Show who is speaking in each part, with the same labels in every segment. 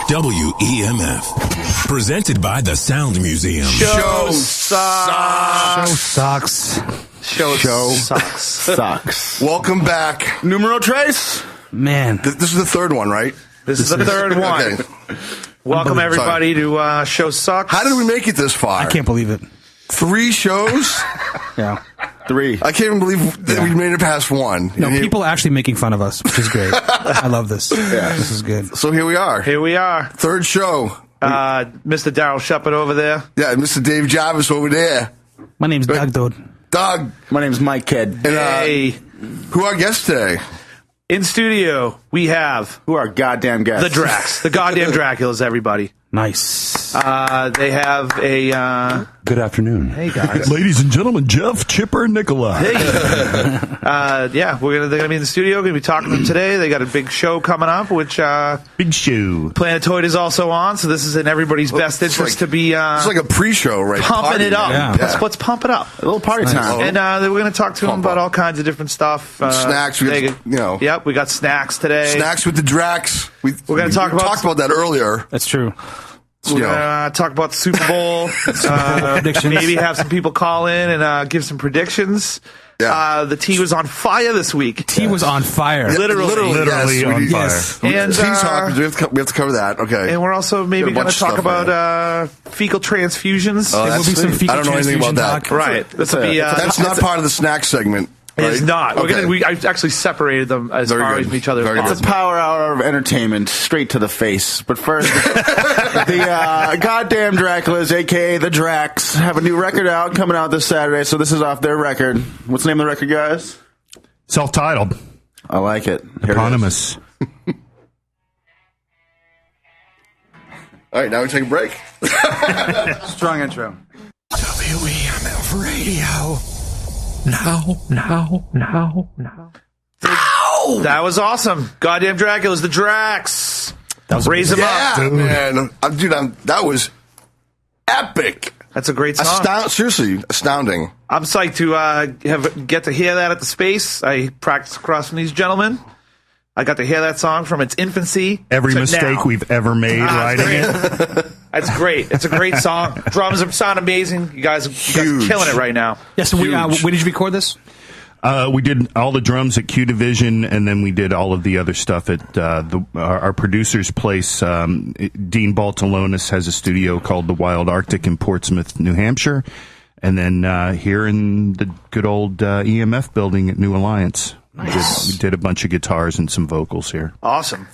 Speaker 1: WEMF. Presented by the Sound Museum.
Speaker 2: Show sucks.
Speaker 3: Show sucks.
Speaker 2: Welcome back.
Speaker 4: Numero trace.
Speaker 3: Man.
Speaker 2: This is the third one, right?
Speaker 4: This is the third one.
Speaker 2: Okay.
Speaker 4: Welcome, everybody, to Show Sucks.
Speaker 2: How did we make it this far?
Speaker 3: I can't believe it.
Speaker 2: 3 shows?
Speaker 3: Yeah.
Speaker 4: 3.
Speaker 2: I can't even believe that we made it past 1.
Speaker 3: No, people are actually making fun of us, which is great. I love this. Yeah. This is good.
Speaker 2: So here we are.
Speaker 4: Here we are.
Speaker 2: Third show.
Speaker 4: Mr. Daryl Shepard over there.
Speaker 2: Yeah, Mr. Dave Jarvis over there.
Speaker 3: My name's Doug, dude.
Speaker 2: Doug.
Speaker 4: My name's Mike Kidd.
Speaker 2: And,
Speaker 4: hey.
Speaker 2: Who are our guests today?
Speaker 4: In studio, we have...
Speaker 5: Who are goddamn guests?
Speaker 4: The Drax. The Goddamn Draculas, everybody.
Speaker 3: Nice.
Speaker 4: They have a...
Speaker 6: Good afternoon.
Speaker 4: Hey, guys.
Speaker 6: Ladies and gentlemen, Jeff, Chipper, and Nicolai.
Speaker 4: Hey. Yeah, they're going to be in the studio. Going to be talking to them today. They got a big show coming up, which...
Speaker 6: Big show.
Speaker 4: Planetoid is also on, so this is in everybody's best interest to be...
Speaker 2: it's like a pre-show, right?
Speaker 4: Pumping it up.
Speaker 3: Yeah.
Speaker 4: Let's pump it up.
Speaker 5: A little party time.
Speaker 4: And we're going to talk to them about all kinds of different stuff.
Speaker 2: Snacks.
Speaker 4: Yep, we got snacks today.
Speaker 2: Snacks with the Drax. We're
Speaker 4: going to talk about...
Speaker 2: talked about that earlier.
Speaker 3: That's true.
Speaker 4: We're going to talk about the Super Bowl.
Speaker 3: Predictions.
Speaker 4: Maybe have some people call in and give some predictions.
Speaker 2: Yeah.
Speaker 4: The tea was on fire this week.
Speaker 3: Tea was on fire.
Speaker 4: Literally
Speaker 2: yes,
Speaker 6: on fire.
Speaker 3: Yes.
Speaker 4: And,
Speaker 2: tea talk. We have to cover that. Okay.
Speaker 4: And we're also maybe going to talk about fecal transfusions.
Speaker 3: There will be some fecal
Speaker 2: I don't know anything about that.
Speaker 3: talk.
Speaker 4: Right. This will be...
Speaker 2: That's not part of the snack segment.
Speaker 4: It's
Speaker 2: right?
Speaker 4: not.
Speaker 2: Okay.
Speaker 4: I actually separated them as
Speaker 2: Very
Speaker 4: far
Speaker 2: good.
Speaker 4: as each other.
Speaker 2: Very
Speaker 5: It's a power hour of entertainment, straight to the face. But first, the Goddamn Draculas, a.k.a. the Drax, have a new record out, coming out this Saturday, so this is off their record. What's the name of the record, guys?
Speaker 6: Self-titled.
Speaker 5: I like it. Here
Speaker 6: Eponymous.
Speaker 2: All right, now we take a break.
Speaker 5: Strong intro.
Speaker 1: WEMF Radio. Now.
Speaker 4: That was awesome. Goddamn Draculas, the Drax. Raise them up.
Speaker 2: Yeah, man. That was epic.
Speaker 4: That's a great song.
Speaker 2: Seriously, astounding.
Speaker 4: I'm psyched to get to hear that at the Space. I practiced across from these gentlemen. I got to hear that song from its infancy.
Speaker 6: Every
Speaker 4: to
Speaker 6: mistake
Speaker 4: now.
Speaker 6: we've ever made writing it.
Speaker 4: That's great. It's a great song. Drums sound amazing. You guys are killing it right now.
Speaker 3: Yes, so where did you record this?
Speaker 6: We did all the drums at Q Division, and then we did all of the other stuff at our producer's place. Dean Baltalonis has a studio called the Wild Arctic in Portsmouth, New Hampshire. And then here in the good old EMF building at New Alliance.
Speaker 4: Nice.
Speaker 6: We did a bunch of guitars and some vocals here.
Speaker 4: Awesome.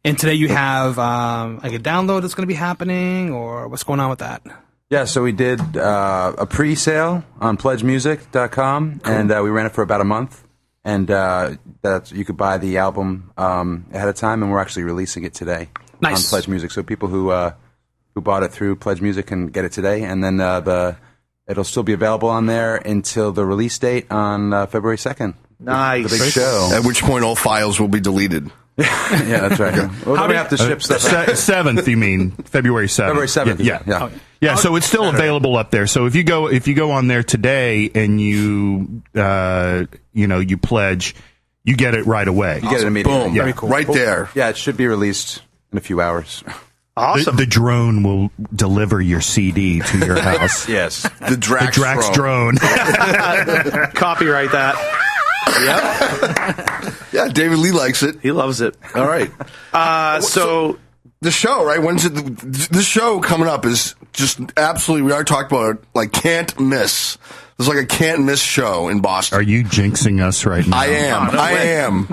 Speaker 3: And today you have like a download that's going to be happening, or what's going on with that?
Speaker 7: Yeah, so we did a pre-sale on pledgemusic.com, and we ran it for about a month. And you could buy the album ahead of time, and we're actually releasing it today on Pledge Music. So people who bought it through Pledge Music can get it today, and then it'll still be available on there until the release date on February 2nd.
Speaker 4: Nice.
Speaker 7: The big show.
Speaker 2: At which point all files will be deleted.
Speaker 7: Yeah, that's right. Well, then we have to ship stuff.
Speaker 6: 7th, you mean February 7th?
Speaker 7: February 7th.
Speaker 6: Yeah. Yeah, so it's still available up there. So if you go on there today and you pledge, you get it right away.
Speaker 7: You get it immediately.
Speaker 2: Boom.
Speaker 7: Yeah.
Speaker 2: Very cool. Right there.
Speaker 7: Yeah, it should be released in a few hours.
Speaker 4: Awesome.
Speaker 6: The drone will deliver your CD to your house.
Speaker 7: Yes.
Speaker 2: The Drax
Speaker 6: drone.
Speaker 4: Copyright that. Yep.
Speaker 2: Yeah, David Lee likes it.
Speaker 4: He loves it.
Speaker 2: All right.
Speaker 4: So
Speaker 2: the show, right? When's it? The show coming up is just absolutely. We already talked about it. Like can't miss. There's like a can't miss show in Boston.
Speaker 6: Are you jinxing us right now?
Speaker 2: I am.
Speaker 4: No, no
Speaker 2: I
Speaker 4: way.
Speaker 2: am.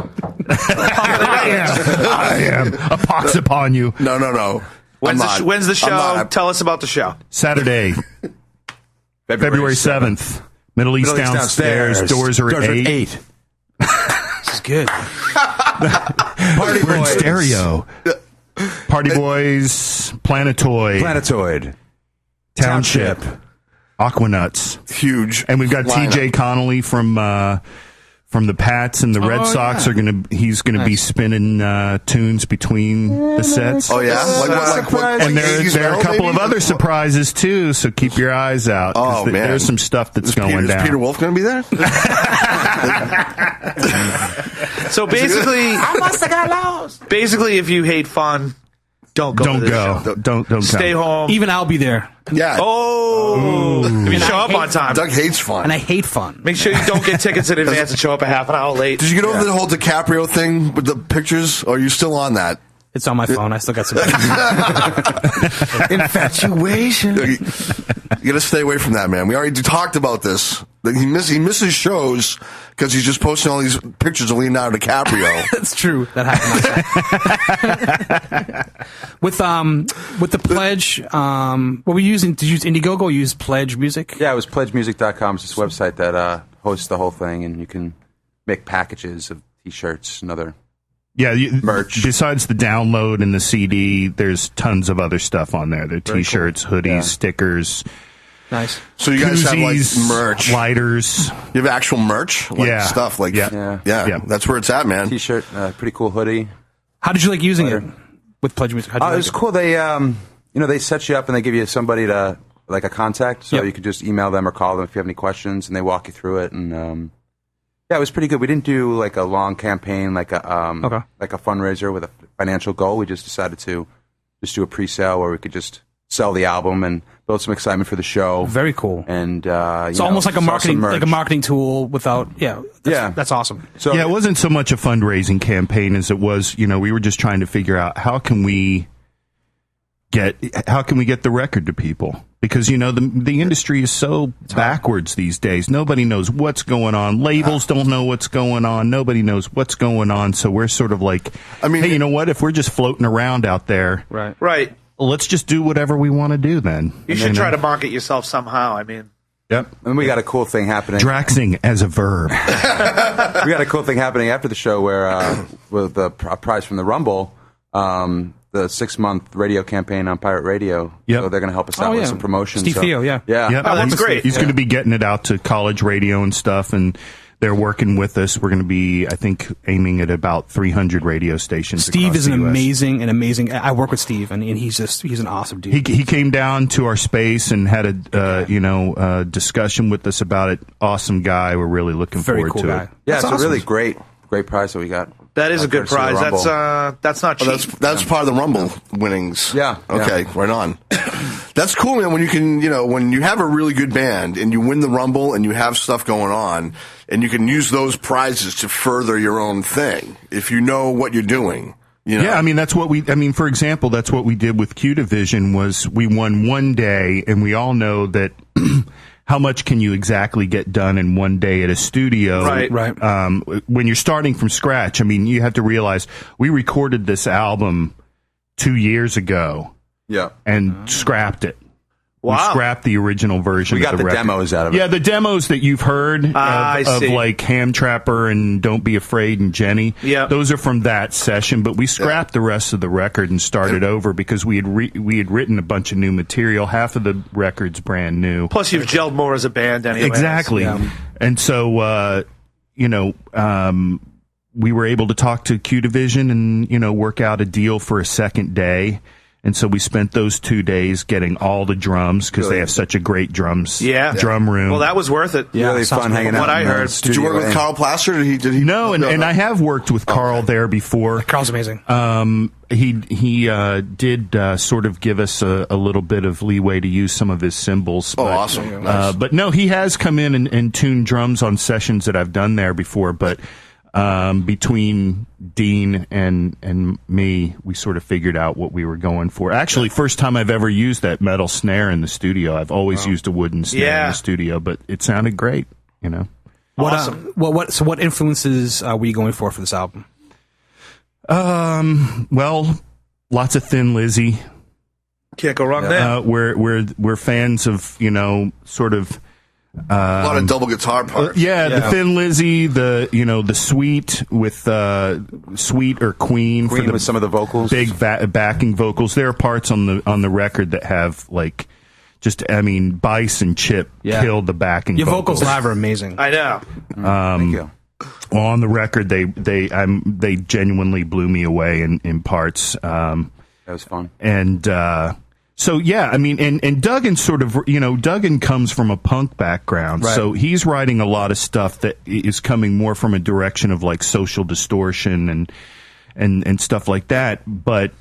Speaker 6: I am. A pox upon you.
Speaker 2: No.
Speaker 4: When's the show? Tell us about the show.
Speaker 6: Saturday, February 7th. Middle East downstairs. Doors are at 8.
Speaker 3: This is good.
Speaker 6: Party We're in stereo. Party Boys, Planetoid, Township, Aquanuts.
Speaker 2: Huge.
Speaker 6: And we've got
Speaker 2: lineup.
Speaker 6: TJ Connolly from the Pats and the Red Sox he's gonna be spinning tunes between the sets.
Speaker 2: Oh yeah,
Speaker 6: and there are a couple of other surprises too. So keep your eyes out.
Speaker 2: Oh man,
Speaker 6: there's some stuff that's going down.
Speaker 2: Is Peter Wolf going to be there?
Speaker 4: So basically,
Speaker 5: I must have got lost.
Speaker 4: Basically, if you hate fun, don't go.
Speaker 6: Don't
Speaker 4: to this
Speaker 6: go.
Speaker 4: show.
Speaker 6: Don't
Speaker 4: Stay
Speaker 6: come.
Speaker 4: home.
Speaker 3: Even I'll be there.
Speaker 2: Yeah.
Speaker 4: Oh, show up on time.
Speaker 2: Doug hates fun.
Speaker 3: And I hate fun.
Speaker 4: Make sure you don't get tickets in advance and show up a half an hour late.
Speaker 2: Did you get over the whole DiCaprio thing with the pictures? Or are you still on that?
Speaker 3: It's on my phone. I still got some.
Speaker 5: Infatuation.
Speaker 2: You gotta stay away from that, man. We already talked about this. He misses shows because he's just posting all these pictures of Leonardo DiCaprio.
Speaker 3: That's true. That happened. With the pledge, what were you using? Did you use Indiegogo or use Pledge Music?
Speaker 7: Yeah, it was pledgemusic.com. It's this website that hosts the whole thing, and you can make packages of T-shirts and other merch.
Speaker 6: Besides the download and the CD, there's tons of other stuff on there. There are T-shirts, hoodies, stickers.
Speaker 3: Nice.
Speaker 2: So you guys have like
Speaker 6: koozies,
Speaker 2: merch,
Speaker 6: lighters.
Speaker 2: You have actual merch, like stuff, like yeah. That's where it's at, man.
Speaker 7: T-shirt, pretty cool hoodie.
Speaker 3: How did you like using it with Pledge Music?
Speaker 7: It was cool. They they set you up and they give you somebody to like a contact, so you could just email them or call them if you have any questions, and they walk you through it. And it was pretty good. We didn't do like a long campaign, like a fundraiser with a financial goal. We just decided to just do a pre-sale where we could just sell the album and build some excitement for the show.
Speaker 3: Very cool.
Speaker 7: And
Speaker 3: it's almost like a marketing tool without that's awesome.
Speaker 6: So it wasn't so much a fundraising campaign as it was, we were just trying to figure out how can we get the record to people, because the industry is so backwards these days. Nobody knows what's going on. Labels don't know what's going on. Nobody knows what's going on. So we're sort of like, hey, you know what? If we're just floating around out there,
Speaker 4: right.
Speaker 6: Let's just do whatever we want to do then.
Speaker 4: You should try to market yourself somehow. I mean.
Speaker 7: Yep. And we got a cool thing happening.
Speaker 6: Draxing as a verb.
Speaker 7: We got a cool thing happening after the show where with a prize from the Rumble, the 6-month radio campaign on Pirate Radio.
Speaker 6: Yep.
Speaker 7: So they're going to help us out with some promotion.
Speaker 3: Steve Theo,
Speaker 6: Yep.
Speaker 4: Oh, that's great.
Speaker 6: He's going to be getting it out to college radio and stuff, and they're working with us. We're going to be, I think, aiming at about 300 radio stations.
Speaker 3: Steve is an
Speaker 6: US.
Speaker 3: amazing. I work with Steve, and he's an awesome dude.
Speaker 6: He came down to our space and had a discussion with us about it. Awesome guy. We're really looking forward to it.
Speaker 7: Yeah,
Speaker 3: That's
Speaker 7: it's
Speaker 3: awesome.
Speaker 7: a really great prize that we got.
Speaker 4: That is a good prize. That's not cheap.
Speaker 2: That's part of the Rumble winnings.
Speaker 7: Yeah.
Speaker 2: Okay, right on. That's cool, man. When you can, when you have a really good band and you win the Rumble and you have stuff going on, and you can use those prizes to further your own thing if you know what you're doing.
Speaker 6: Yeah, I mean for example, that's what we did with Q Division. Was we won one day, and we all know that. How much can you exactly get done in one day at a studio?
Speaker 4: Right.
Speaker 6: When you're starting from scratch, I mean, you have to realize we recorded this album 2 years ago.
Speaker 7: Yeah.
Speaker 6: And scrapped it.
Speaker 4: Wow.
Speaker 6: We scrapped the original version.
Speaker 7: We got
Speaker 6: of the
Speaker 7: the
Speaker 6: record.
Speaker 7: demos out of it.
Speaker 6: Yeah, the demos that you've heard of like Ham Trapper and Don't Be Afraid and Jenny.
Speaker 4: Yeah.
Speaker 6: Those are from that session, but we scrapped the rest of the record and started over because we had written a bunch of new material. Half of the record's brand new.
Speaker 4: Plus, you've gelled more as a band anyway.
Speaker 6: Exactly.
Speaker 4: Yeah.
Speaker 6: And so, we were able to talk to Q Division and, work out a deal for a second day. And so we spent those 2 days getting all the drums because they have such a great drum room.
Speaker 4: Well, that was worth it.
Speaker 7: Yeah, really fun hanging out.
Speaker 4: What I heard.
Speaker 2: Did you work with Carl Plaster? Did he?
Speaker 6: No, and I have worked with Carl there before.
Speaker 3: Carl's amazing.
Speaker 6: He did sort of give us a little bit of leeway to use some of his cymbals.
Speaker 2: Oh, awesome. Nice.
Speaker 6: But no, he has come in and tuned drums on sessions that I've done there before, but between Dean and me, we sort of figured out what we were going for. Actually, first time I've ever used that metal snare in the studio. I've always used a wooden snare in the studio, but it sounded great,
Speaker 4: Awesome.
Speaker 3: What influences were you going for this album?
Speaker 6: Well, lots of Thin Lizzy.
Speaker 4: Can't go wrong there.
Speaker 6: We're fans of, sort of
Speaker 2: a lot of double guitar parts.
Speaker 6: The Thin Lizzy, the Sweet with Sweet or Queen for
Speaker 7: with some of the vocals,
Speaker 6: big backing vocals. There are parts on the record that have like Bice and Chip killed the backing.
Speaker 3: Your vocals live are amazing.
Speaker 4: I know.
Speaker 7: Thank you.
Speaker 6: Well, on the record, they genuinely blew me away in parts.
Speaker 7: That was fun.
Speaker 6: And so, yeah, and Duggan sort of, Duggan comes from a punk background, so he's writing a lot of stuff that is coming more from a direction of like Social Distortion and stuff like that. But,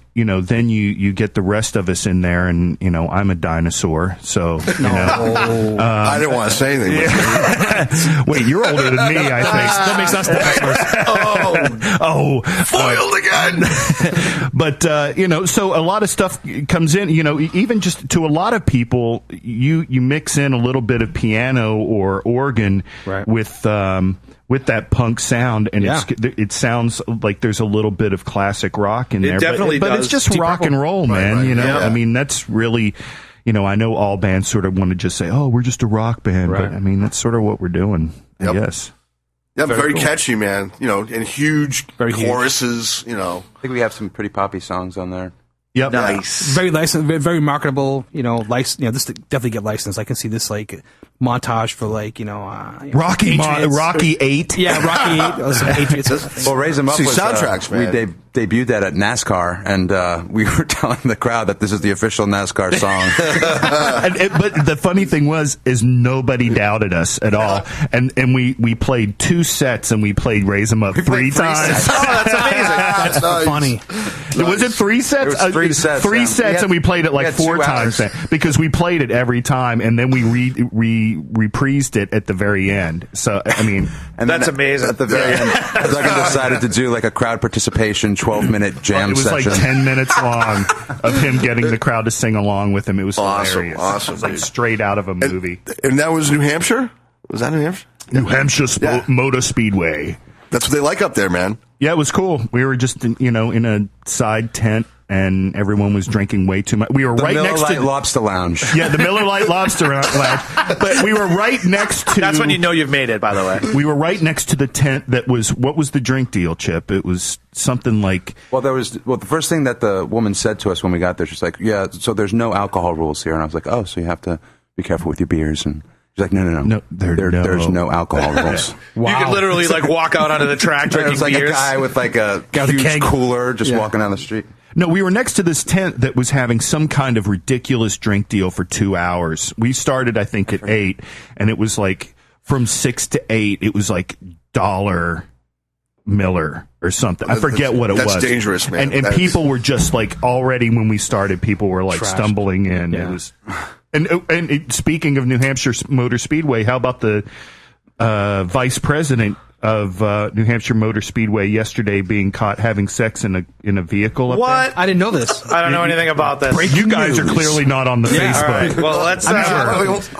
Speaker 6: then you get the rest of us in there, and I'm a dinosaur, so
Speaker 2: I didn't want to say anything.
Speaker 6: Wait, you're older than me, I think.
Speaker 3: That makes us
Speaker 2: Foiled again.
Speaker 6: But so a lot of stuff comes in. Even just to a lot of people, you mix in a little bit of piano or organ with that punk sound, and it sounds like there's a little bit of classic rock in there.
Speaker 4: Definitely
Speaker 6: but
Speaker 4: does.
Speaker 6: it's just rock and roll, man. I mean, that's really. I know all bands sort of want to just say, "Oh, we're just a rock band," but I mean, that's sort of what we're doing.
Speaker 2: Yep.
Speaker 6: Yes.
Speaker 2: Yeah, very
Speaker 4: cool.
Speaker 2: catchy, man. And huge choruses.
Speaker 7: I think we have some pretty poppy songs on there.
Speaker 6: Yep.
Speaker 4: Nice.
Speaker 3: very licensed, very marketable. This definitely get licensed. I can see this montage for
Speaker 6: Rocky
Speaker 3: Patriots
Speaker 6: Rocky 8.
Speaker 3: Yeah, Rocky 8. Some Patriots.
Speaker 7: Well, Raise 'Em Up
Speaker 2: See,
Speaker 7: was
Speaker 2: soundtracks, man.
Speaker 7: We debuted that at NASCAR, and we were telling the crowd that this is the official NASCAR song.
Speaker 6: But the funny thing is nobody doubted us at all, and we played 2 sets, and we played Raise 'Em Up 3 times.
Speaker 4: Oh, that's amazing.
Speaker 3: That's
Speaker 2: Nice.
Speaker 3: funny.
Speaker 6: Was it 3 sets?
Speaker 7: It was 3 sets.
Speaker 6: 3 sets, and we played it
Speaker 7: we
Speaker 6: like
Speaker 7: had
Speaker 6: 4
Speaker 7: 2
Speaker 6: times
Speaker 7: hours.
Speaker 6: because we played it every time, and then we reprised it at the very end. So I mean,
Speaker 7: And
Speaker 4: That's
Speaker 7: then
Speaker 4: amazing.
Speaker 7: At the very end, Duggan decided to do like a crowd participation 12-minute jam
Speaker 6: it was
Speaker 7: session.
Speaker 6: like 10 minutes long of him getting the crowd to sing along with him. It was
Speaker 2: Awesome,
Speaker 6: hilarious.
Speaker 2: awesome,
Speaker 6: It was like
Speaker 2: dude.
Speaker 6: straight out of a movie.
Speaker 2: And that was New Hampshire? Was that New Hampshire?
Speaker 6: New Hampshire
Speaker 2: Yeah.
Speaker 6: Motor Speedway.
Speaker 2: That's what they like up there, man.
Speaker 6: Yeah, it was cool. We were just in a side tent, and everyone was drinking way too much. We were
Speaker 7: the
Speaker 6: right
Speaker 7: Miller
Speaker 6: next
Speaker 7: Lite
Speaker 6: to
Speaker 7: Lobster Lounge.
Speaker 6: yeah, the Miller Lite Lobster Lounge. But we were right next to.
Speaker 4: That's when you know you've made it, by the way.
Speaker 6: We were right next to the tent that was. What was the drink deal, Chip? It was something like.
Speaker 7: Well, the first thing that the woman said to us when we got there, she's like, "Yeah, so there's no alcohol rules here," and I was like, "Oh, so you have to be careful with your beers." And she's like, "No, there's no alcohol rules."
Speaker 4: You could literally walk out onto the track
Speaker 7: There
Speaker 4: drinking
Speaker 7: was like
Speaker 4: beers.
Speaker 7: a guy with like a
Speaker 3: Got a
Speaker 7: huge
Speaker 3: keg.
Speaker 7: cooler just walking down the street.
Speaker 6: No, we were next to this tent that was having some kind of ridiculous drink deal for 2 hours. We started, I think, at 8, and it was like from 6 to 8. It was like $1 Miller or something. I forget what it was.
Speaker 2: That's dangerous, man.
Speaker 6: And people were just like already when we started, people were like
Speaker 3: Trash.
Speaker 6: stumbling in.
Speaker 3: Yeah.
Speaker 6: It was. And speaking of New Hampshire Motor Speedway, how about the vice president of New Hampshire Motor Speedway yesterday being caught having sex in a vehicle? Up
Speaker 4: What?
Speaker 3: I didn't know this.
Speaker 4: I don't know anything about this.
Speaker 6: there? You guys are clearly not on the
Speaker 3: Yeah,
Speaker 6: Facebook.
Speaker 4: All right. Well, let's.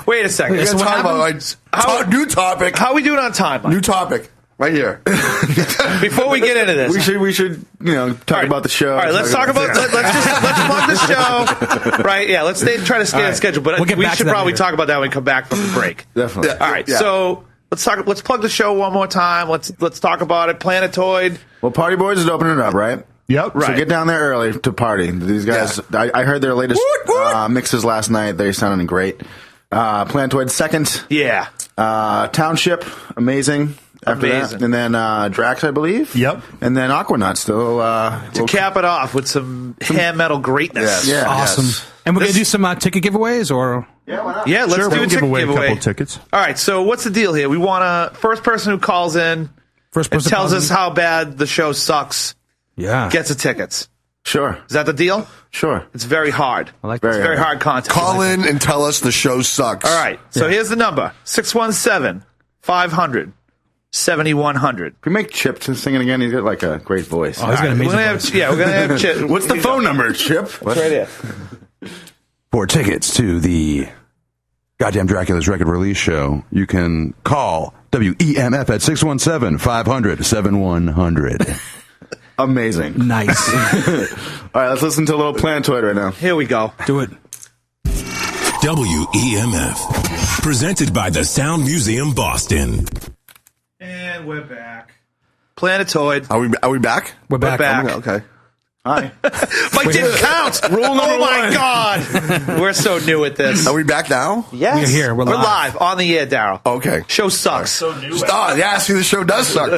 Speaker 4: Wait a second.
Speaker 2: We're gonna talk about new topic.
Speaker 4: How are we doing on time, Mike?
Speaker 2: New topic. Right here.
Speaker 4: Before we get into this,
Speaker 5: We should talk about the show.
Speaker 4: All right, let's talk about. Let's plug the show. Right? Yeah. Let's try to stay on schedule, but
Speaker 3: We'll get
Speaker 4: we
Speaker 3: back to
Speaker 4: should
Speaker 3: that
Speaker 4: probably
Speaker 3: later.
Speaker 4: talk about that when we come back from the break.
Speaker 5: Definitely.
Speaker 2: Yeah.
Speaker 4: All right.
Speaker 2: Yeah.
Speaker 4: So let's talk. Let's plug the show one more time. Let's talk about it. Planetoid.
Speaker 5: Well, Party Boys is opening it up, right?
Speaker 6: Yep.
Speaker 5: So get down there early to party. These guys, I heard their latest mixes last night. They sounded great. Planetoid second.
Speaker 4: Yeah.
Speaker 5: Township, amazing. After
Speaker 4: Amazing.
Speaker 5: that, and then Drax, I believe.
Speaker 6: Yep.
Speaker 5: And then Aquanaut still.
Speaker 4: To cap it off with some hair metal greatness.
Speaker 2: Yes.
Speaker 5: Yeah.
Speaker 3: Awesome.
Speaker 2: Yes.
Speaker 3: And we're going to do some ticket giveaways, or
Speaker 5: Yeah, why not?
Speaker 4: Yeah. Let's
Speaker 6: Sure,
Speaker 4: do
Speaker 6: we'll
Speaker 4: a
Speaker 6: give
Speaker 4: ticket
Speaker 6: away a
Speaker 4: giveaway.
Speaker 6: couple tickets.
Speaker 4: All right. So what's the deal here? We want first person who calls in
Speaker 3: first
Speaker 4: and
Speaker 3: person
Speaker 4: tells
Speaker 3: calls
Speaker 4: us
Speaker 3: in.
Speaker 4: how bad the show sucks
Speaker 3: Yeah.
Speaker 4: gets the tickets.
Speaker 5: Sure.
Speaker 4: Is that the deal?
Speaker 5: Sure.
Speaker 4: It's very hard.
Speaker 3: I like
Speaker 4: It's
Speaker 3: that.
Speaker 4: very hard content.
Speaker 2: Call in and tell us the show sucks.
Speaker 4: All right. So here's the number: 617-500-7100.
Speaker 5: Can we make Chip to sing it again? He's got like a great voice.
Speaker 3: Oh, he's got an
Speaker 4: We're
Speaker 3: amazing
Speaker 4: gonna
Speaker 3: voice.
Speaker 4: have, we're gonna have Chip.
Speaker 5: What's the phone number, Chip?
Speaker 4: It's right here.
Speaker 7: For tickets to the Goddamn Draculas record release show, you can call WEMF at 617-500-7100.
Speaker 5: Amazing.
Speaker 3: Nice.
Speaker 5: All right, let's listen to a little Planetoid right now.
Speaker 4: Here we go.
Speaker 3: Do it.
Speaker 1: WEMF. Presented by the Sound Museum, Boston.
Speaker 4: And we're back. Planetoid.
Speaker 2: Are we back?
Speaker 3: We're back.
Speaker 4: back.
Speaker 2: Okay.
Speaker 5: Hi.
Speaker 4: Mike didn't count.
Speaker 5: Rule number
Speaker 4: Oh my
Speaker 5: one.
Speaker 4: God. We're so new at this.
Speaker 2: Are we back now?
Speaker 4: Yes.
Speaker 3: We're here. We're live.
Speaker 4: on the air, Daryl.
Speaker 2: Okay.
Speaker 4: Show sucks.
Speaker 2: Stop. Yeah, see, the show does suck.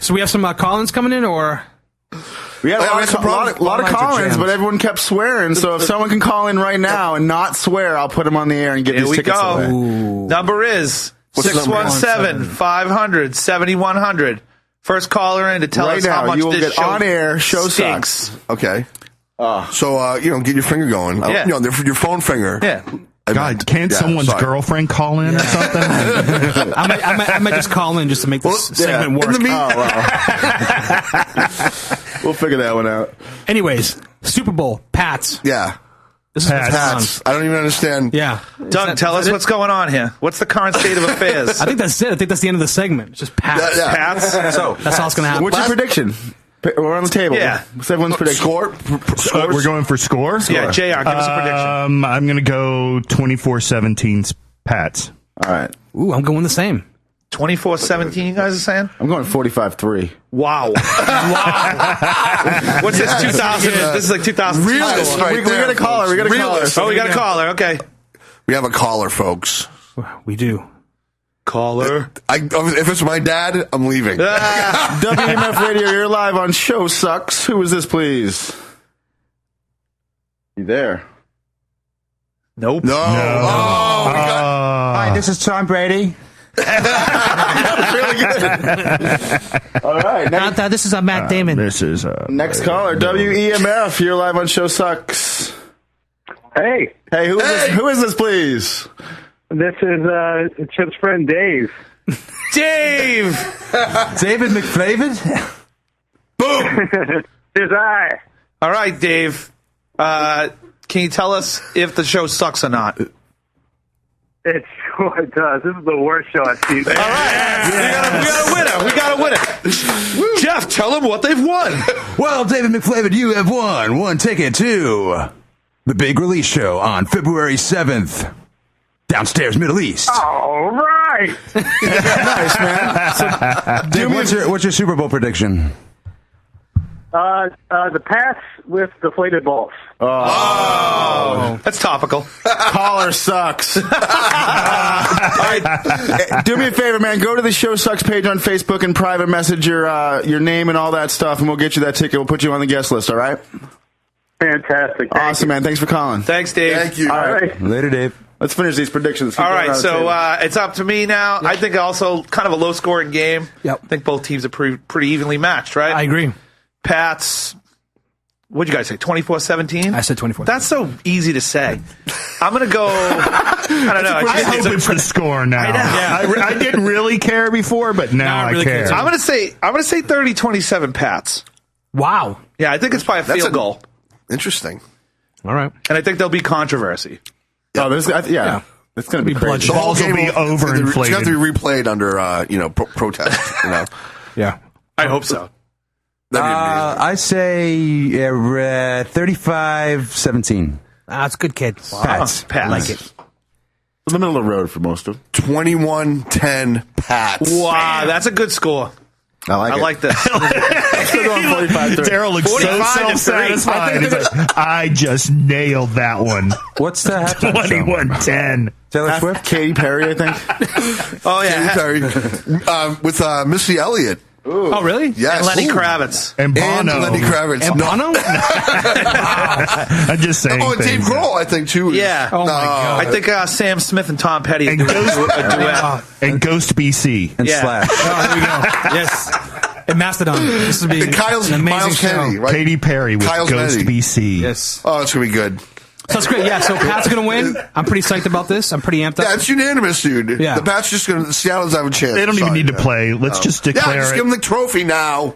Speaker 3: So we have some call-ins coming in, or
Speaker 5: We had
Speaker 2: Yeah, we had some
Speaker 5: a lot of
Speaker 3: lines are
Speaker 5: call-ins,
Speaker 3: jammed.
Speaker 5: but everyone kept swearing. So if someone can call in right now and not swear, I'll put them on the air and get
Speaker 4: Here
Speaker 5: these
Speaker 4: we
Speaker 5: tickets
Speaker 4: go.
Speaker 5: away.
Speaker 4: Number is
Speaker 2: What's the number?
Speaker 4: 617-500-7100. First caller in to tell
Speaker 2: Right
Speaker 4: us how
Speaker 2: now,
Speaker 4: much
Speaker 2: you will
Speaker 4: this
Speaker 2: get
Speaker 4: show
Speaker 2: on-air show
Speaker 4: stinks.
Speaker 2: sucks. Okay. So, get your finger going.
Speaker 4: Yeah.
Speaker 2: Your phone finger.
Speaker 4: Yeah.
Speaker 6: God, can't someone's girlfriend call in or something?
Speaker 3: I might just call in just to make this segment work.
Speaker 2: In the
Speaker 5: Oh, wow. We'll figure that one out.
Speaker 3: Anyways, Super Bowl, Pats.
Speaker 2: Yeah.
Speaker 3: This is what's going on.
Speaker 2: Pats. I don't even understand.
Speaker 3: Yeah.
Speaker 4: Doug, tell us what's going on here. What's the current state of affairs?
Speaker 3: I think that's it. I think that's the end of the segment. It's just Pats.
Speaker 2: Yeah.
Speaker 4: Pats? So,
Speaker 3: That's all that's going to happen.
Speaker 5: What's your prediction? We're on the table.
Speaker 4: Yeah.
Speaker 5: What's everyone's prediction?
Speaker 2: Score?
Speaker 6: We're going for score?
Speaker 4: yeah, JR, give us a prediction.
Speaker 6: I'm going to go 24-17 Pats.
Speaker 5: All right.
Speaker 3: Ooh, I'm going the same.
Speaker 4: 24-17, you guys are saying?
Speaker 5: I'm going 45-3.
Speaker 4: Wow. What's this, 2000? This is like 2000.
Speaker 2: Realist right
Speaker 5: We got a caller. We got a caller.
Speaker 2: Realist.
Speaker 4: Oh, we got a caller. Okay.
Speaker 2: We have a caller, folks.
Speaker 3: We do.
Speaker 4: Caller.
Speaker 2: If it's my dad, I'm leaving.
Speaker 5: WMF Radio, you're live on Show Sucks. Who is this, please? You there?
Speaker 4: Nope.
Speaker 2: No. Oh, we got
Speaker 5: Hi, this is Tom Brady. Really good. All right.
Speaker 3: This is Matt Damon.
Speaker 6: This is
Speaker 5: Next caller, WEMF. You're live on Show Sucks.
Speaker 8: Hey,
Speaker 5: Hey, who is this, please?
Speaker 8: this is Chip's friend Dave.
Speaker 4: Dave!
Speaker 7: David McRaven?
Speaker 8: There's I.
Speaker 4: All right, Dave. Can you tell us if the show sucks or not?
Speaker 8: It sure does. This is the worst show I've seen.
Speaker 4: All right. We got a winner. Jeff, tell them what they've won.
Speaker 7: Well, David McRaven, you have won one ticket to the big release show on February 7th. Downstairs, Middle East.
Speaker 8: All right.
Speaker 5: Nice, man.
Speaker 7: Dave, what's your Super Bowl prediction?
Speaker 8: The Pats with deflated balls.
Speaker 4: Oh. That's topical.
Speaker 5: Caller sucks. All right. Do me a favor, man. Go to the Show Sucks page on Facebook and private message your name and all that stuff, and we'll get you that ticket. We'll put you on the guest list, all right?
Speaker 8: Fantastic. Thank
Speaker 5: Awesome,
Speaker 8: you.
Speaker 5: man. Thanks for calling.
Speaker 4: Thanks, Dave.
Speaker 2: Thank you.
Speaker 5: All right.
Speaker 8: Right.
Speaker 7: Later, Dave.
Speaker 5: Let's finish these predictions.
Speaker 4: All right, so it's up to me now. I think also kind of a low-scoring game.
Speaker 3: Yep.
Speaker 4: I think both teams are pretty evenly matched, right?
Speaker 3: I agree.
Speaker 4: Pats, what'd you guys say, 24-17?
Speaker 3: I said 24.
Speaker 4: That's so easy to say. I'm going to go, I don't know.
Speaker 6: I hope it's a score now.
Speaker 4: I know.
Speaker 6: I didn't really care before, but now
Speaker 3: I
Speaker 6: I
Speaker 3: really
Speaker 6: care.
Speaker 3: care.
Speaker 4: I'm going to say 30-27 Pats.
Speaker 3: Wow.
Speaker 4: Yeah, I think it's by a field goal.
Speaker 2: Interesting.
Speaker 3: All right.
Speaker 4: And I think there'll be controversy.
Speaker 5: Oh, it's going to be crazy.
Speaker 3: bloodshed.
Speaker 2: The whole
Speaker 6: Balls will
Speaker 2: game
Speaker 6: be
Speaker 2: It's going
Speaker 6: overinflated.
Speaker 2: to have to be replayed under, protest.
Speaker 3: Yeah.
Speaker 4: I hope so.
Speaker 2: That'd be amazing.
Speaker 7: I say 35-17.
Speaker 3: That's good, kid.
Speaker 7: Pats.
Speaker 4: Pats.
Speaker 3: Like it.
Speaker 5: In the middle of the road for most of them.
Speaker 2: 21-10 Pats.
Speaker 4: Wow, that's a good score.
Speaker 5: I like
Speaker 4: I
Speaker 5: it.
Speaker 4: like this.
Speaker 5: Still going 45-3.
Speaker 6: Daryl looks so
Speaker 4: 45 to 3.
Speaker 6: self-satisfied. He's like, I just nailed that one.
Speaker 7: What's the halftime show?
Speaker 6: 21-10.
Speaker 7: Taylor Swift?
Speaker 5: Katy Perry, I think.
Speaker 4: Oh, yeah.
Speaker 2: Sorry. With Missy Elliott.
Speaker 3: Oh, really?
Speaker 2: Yes.
Speaker 4: And Lenny
Speaker 2: Ooh.
Speaker 4: Kravitz.
Speaker 6: And
Speaker 2: And
Speaker 6: Bono.
Speaker 2: Lenny Kravitz.
Speaker 3: And Bono?
Speaker 6: I'm just saying
Speaker 2: Oh, and Dave
Speaker 6: things.
Speaker 2: Grohl, I think, too.
Speaker 4: Yeah.
Speaker 3: Oh, my God.
Speaker 4: I think Sam Smith and Tom Petty
Speaker 6: And
Speaker 4: do a
Speaker 6: Ghost,
Speaker 4: duet.
Speaker 6: and Ghost BC.
Speaker 7: And
Speaker 4: Yeah.
Speaker 7: Slash.
Speaker 3: Oh, there we go. Yes. And Mastodon. This would be
Speaker 2: And Kyle's
Speaker 3: an amazing
Speaker 2: Miles
Speaker 3: show.
Speaker 2: Kennedy, right?
Speaker 6: Katy Perry with
Speaker 2: Kyle's
Speaker 6: Ghost
Speaker 2: Kennedy.
Speaker 6: BC.
Speaker 3: Yes.
Speaker 2: Oh, it's going to be good.
Speaker 3: So that's great. Yeah, so Pat's going to win. I'm pretty psyched about this. I'm pretty amped up.
Speaker 2: Yeah, it's unanimous, dude.
Speaker 3: Yeah.
Speaker 2: The Pats just going to, Seattle's have a chance.
Speaker 6: They don't even
Speaker 2: Sorry,
Speaker 6: need to
Speaker 2: man.
Speaker 6: play. Let's just declare
Speaker 2: Yeah, just
Speaker 6: it.
Speaker 2: give them the trophy now.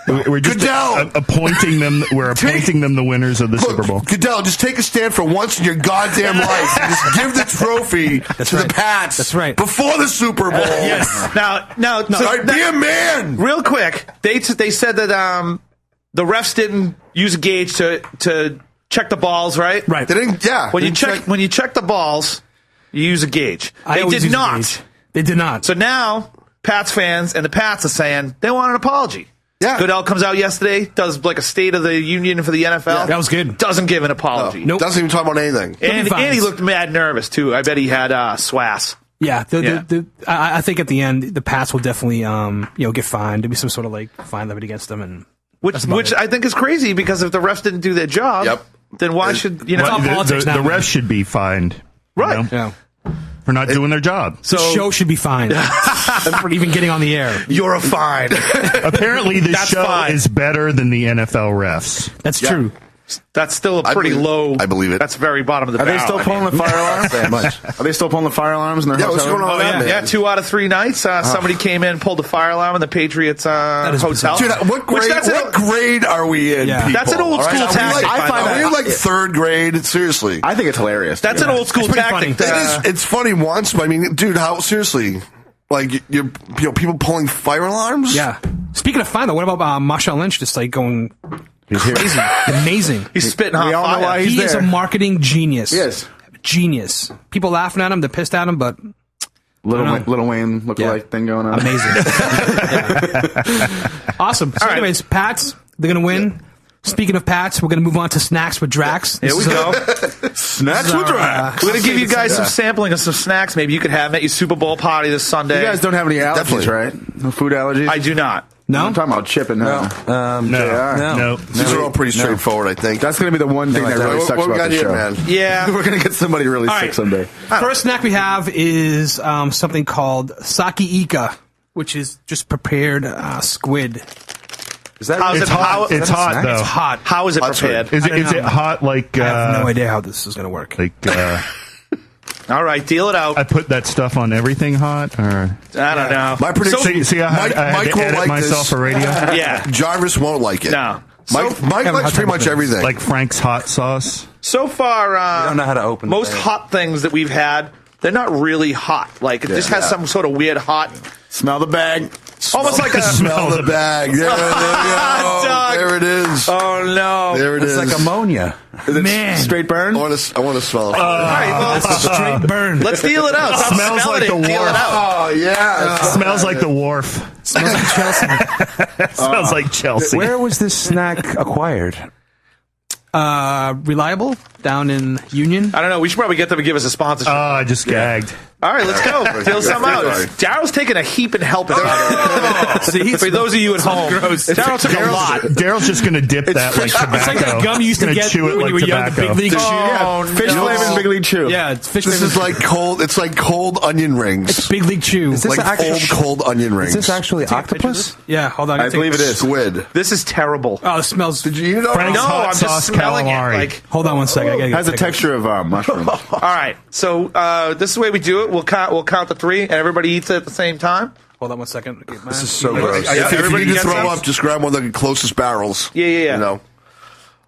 Speaker 6: We're just
Speaker 2: Goodell.
Speaker 6: appointing them. We're appointing them the winners of the Super Bowl.
Speaker 2: Goodell, just take a stand for once in your goddamn life. And just give the trophy to the Pats.
Speaker 3: That's right.
Speaker 2: Before the Super Bowl.
Speaker 4: Yes. Now, so
Speaker 2: All right, be a man.
Speaker 4: real quick, they said that the refs didn't use a gauge to check the balls, right?
Speaker 3: Right.
Speaker 2: They didn't. Yeah.
Speaker 4: When you
Speaker 2: Didn't
Speaker 4: check the balls, you use a gauge.
Speaker 3: I
Speaker 4: They
Speaker 3: always
Speaker 4: did
Speaker 3: use a
Speaker 4: not.
Speaker 3: gauge. They did not.
Speaker 4: So now Pats fans and the Pats are saying they want an apology.
Speaker 2: Yeah.
Speaker 4: Goodell comes out yesterday, does like a State of the Union for the NFL.
Speaker 3: That was good.
Speaker 4: Doesn't give an apology.
Speaker 3: Nope.
Speaker 2: Doesn't even talk about anything.
Speaker 4: And
Speaker 3: fines.
Speaker 4: he looked mad nervous too. I bet he had swass.
Speaker 3: Yeah,
Speaker 4: Yeah.
Speaker 3: I think at the end the Pats will definitely get fined. There'll be some sort of like fine levied against them, and
Speaker 4: Which
Speaker 3: That's about it.
Speaker 4: I think is crazy because if the refs didn't do their job,
Speaker 2: Yep.
Speaker 4: then why should you know?
Speaker 3: all politics
Speaker 6: the
Speaker 3: now.
Speaker 6: refs should be fined. you
Speaker 4: Right.
Speaker 6: know?
Speaker 3: yeah.
Speaker 6: for not doing their job.
Speaker 3: The show should be fined for even getting on the air.
Speaker 4: You're a fine.
Speaker 6: Apparently, the show
Speaker 4: fine.
Speaker 6: is better than the NFL refs.
Speaker 3: That's true.
Speaker 4: That's still a pretty low.
Speaker 2: I believe it.
Speaker 4: That's very bottom of the
Speaker 5: Are
Speaker 4: barrel.
Speaker 5: they still pulling the fire alarms? Are they still pulling the fire alarms in their
Speaker 2: Yeah, what's
Speaker 5: hotel?
Speaker 2: going on with that, man?
Speaker 4: Yeah, 2 out of 3 nights. Somebody came in, pulled the fire alarm in the Patriots hotel.
Speaker 2: Dude, what grade are we in, people?
Speaker 4: That's an old school tactic.
Speaker 2: Are we in like 3rd grade? Seriously.
Speaker 5: I think it's hilarious.
Speaker 4: That's an old school tactic.
Speaker 2: It's funny once, but I mean, dude, how seriously? Like, you know, people pulling fire alarms?
Speaker 3: Yeah. Speaking of fine, though, what about Marshawn Lynch just like going crazy? Amazing.
Speaker 4: He's spitting hot
Speaker 5: We all know
Speaker 4: fire.
Speaker 5: why he's
Speaker 3: He is a
Speaker 5: there.
Speaker 3: marketing genius.
Speaker 5: Yes.
Speaker 3: Genius. People laughing at him, they're pissed at him, but
Speaker 5: Little Wayne lookalike thing going on.
Speaker 3: amazing. Awesome. So, anyways, Pats, they're going to win. Speaking of Pats, we're going to move on to snacks with Drax.
Speaker 4: Here we go.
Speaker 5: Snacks with Drax.
Speaker 4: We're going to give you guys some sampling of some snacks maybe you could have at your Super Bowl party this Sunday.
Speaker 5: You guys don't have any allergies,
Speaker 2: Definitely.
Speaker 5: right? No food allergies?
Speaker 4: I do not.
Speaker 3: No?
Speaker 5: I'm talking about chipping now.
Speaker 6: No.
Speaker 2: These are all pretty straightforward, I think.
Speaker 5: That's going to be the one thing that really sucks
Speaker 2: what we
Speaker 5: about
Speaker 2: got
Speaker 5: the
Speaker 2: here,
Speaker 5: show.
Speaker 2: man?
Speaker 4: Yeah.
Speaker 5: We're going to get somebody really
Speaker 3: All
Speaker 5: sick
Speaker 3: right.
Speaker 5: someday.
Speaker 3: First snack we have is something called sake ika, which is just prepared squid.
Speaker 7: Is that
Speaker 4: How's
Speaker 6: It's
Speaker 4: it?
Speaker 6: hot. It's hot, though.
Speaker 3: It's hot.
Speaker 4: How is it
Speaker 2: Hot
Speaker 4: prepared?
Speaker 2: squid.
Speaker 6: Is it hot like...
Speaker 3: I have no idea how this is going to work.
Speaker 4: All right, deal it out.
Speaker 6: I put that stuff on everything hot? Or?
Speaker 4: I don't know.
Speaker 2: My prediction.
Speaker 6: See, I had
Speaker 2: Mike
Speaker 6: to
Speaker 2: won't
Speaker 6: edit
Speaker 2: like
Speaker 6: myself
Speaker 2: this.
Speaker 6: for radio?
Speaker 4: Yeah.
Speaker 2: Jarvis won't like it.
Speaker 4: No.
Speaker 2: Mike likes pretty much everything.
Speaker 6: Like Frank's hot sauce?
Speaker 4: So far,
Speaker 7: I don't know how to open
Speaker 4: most
Speaker 7: the bag.
Speaker 4: hot things that we've had, they're not really hot. Like, it just has some sort of weird hot.
Speaker 5: Smell the bag.
Speaker 4: Almost like a.
Speaker 2: Smell the bag. There we go.
Speaker 4: Doug.
Speaker 2: There it is.
Speaker 4: Oh, no.
Speaker 2: There it
Speaker 7: It's
Speaker 2: is.
Speaker 7: like ammonia.
Speaker 3: Man.
Speaker 5: Straight burn?
Speaker 2: I want to smell it.
Speaker 4: All right, well,
Speaker 3: Straight burn.
Speaker 4: let's deal it out. Stop
Speaker 6: Smells
Speaker 4: smelling
Speaker 6: like
Speaker 4: it.
Speaker 6: the
Speaker 4: Deal it
Speaker 6: wharf.
Speaker 4: out.
Speaker 2: Oh yeah.
Speaker 6: Smells like the wharf.
Speaker 3: Smells like Chelsea.
Speaker 6: Smells like Chelsea.
Speaker 7: Where was this snack acquired?
Speaker 3: Reliable down in Union.
Speaker 4: I don't know. We should probably get them to give us a sponsorship.
Speaker 6: I just gagged.
Speaker 4: All right, let's go. Deal some out. Daryl's taking a heap and helping.
Speaker 3: See,
Speaker 4: For those of you at home,
Speaker 3: gross.
Speaker 4: Daryl took a lot.
Speaker 6: Daryl's just going to dip that like tobacco.
Speaker 3: It's like that gum you used to
Speaker 6: Gonna
Speaker 3: get
Speaker 6: chew it
Speaker 3: when
Speaker 6: like
Speaker 3: you were young, the
Speaker 6: tobacco.
Speaker 3: Big League Chew.
Speaker 4: Oh,
Speaker 5: Fish
Speaker 4: no.
Speaker 5: flavored Big League Chew.
Speaker 3: Yeah, it's fish.
Speaker 2: This
Speaker 3: flavored-
Speaker 2: is like cold. It's like cold onion rings.
Speaker 3: It's Big League Chew.
Speaker 7: Is this
Speaker 2: like
Speaker 7: actually-
Speaker 2: old cold onion rings.
Speaker 7: Is this actually octopus?
Speaker 3: Yeah, hold on.
Speaker 5: I believe it is.
Speaker 2: squid?
Speaker 4: This is terrible.
Speaker 3: Oh, it smells.
Speaker 2: Did you know?
Speaker 6: Frank's
Speaker 4: No,
Speaker 6: hot
Speaker 4: I'm
Speaker 6: sauce
Speaker 4: just smelling
Speaker 6: calamari.
Speaker 4: it. Like,
Speaker 3: Hold on one second. I gotta
Speaker 5: It
Speaker 3: get
Speaker 5: has a texture of mushroom.
Speaker 4: all right. So this is the way we do it. We'll count to 3, and everybody eats it at the same time.
Speaker 3: Hold on one second.
Speaker 7: This is so gross.
Speaker 2: If you
Speaker 4: everybody
Speaker 2: need to
Speaker 4: gets
Speaker 2: throw
Speaker 4: those?
Speaker 2: up, just grab one of the closest barrels.
Speaker 4: Yeah.
Speaker 2: You know.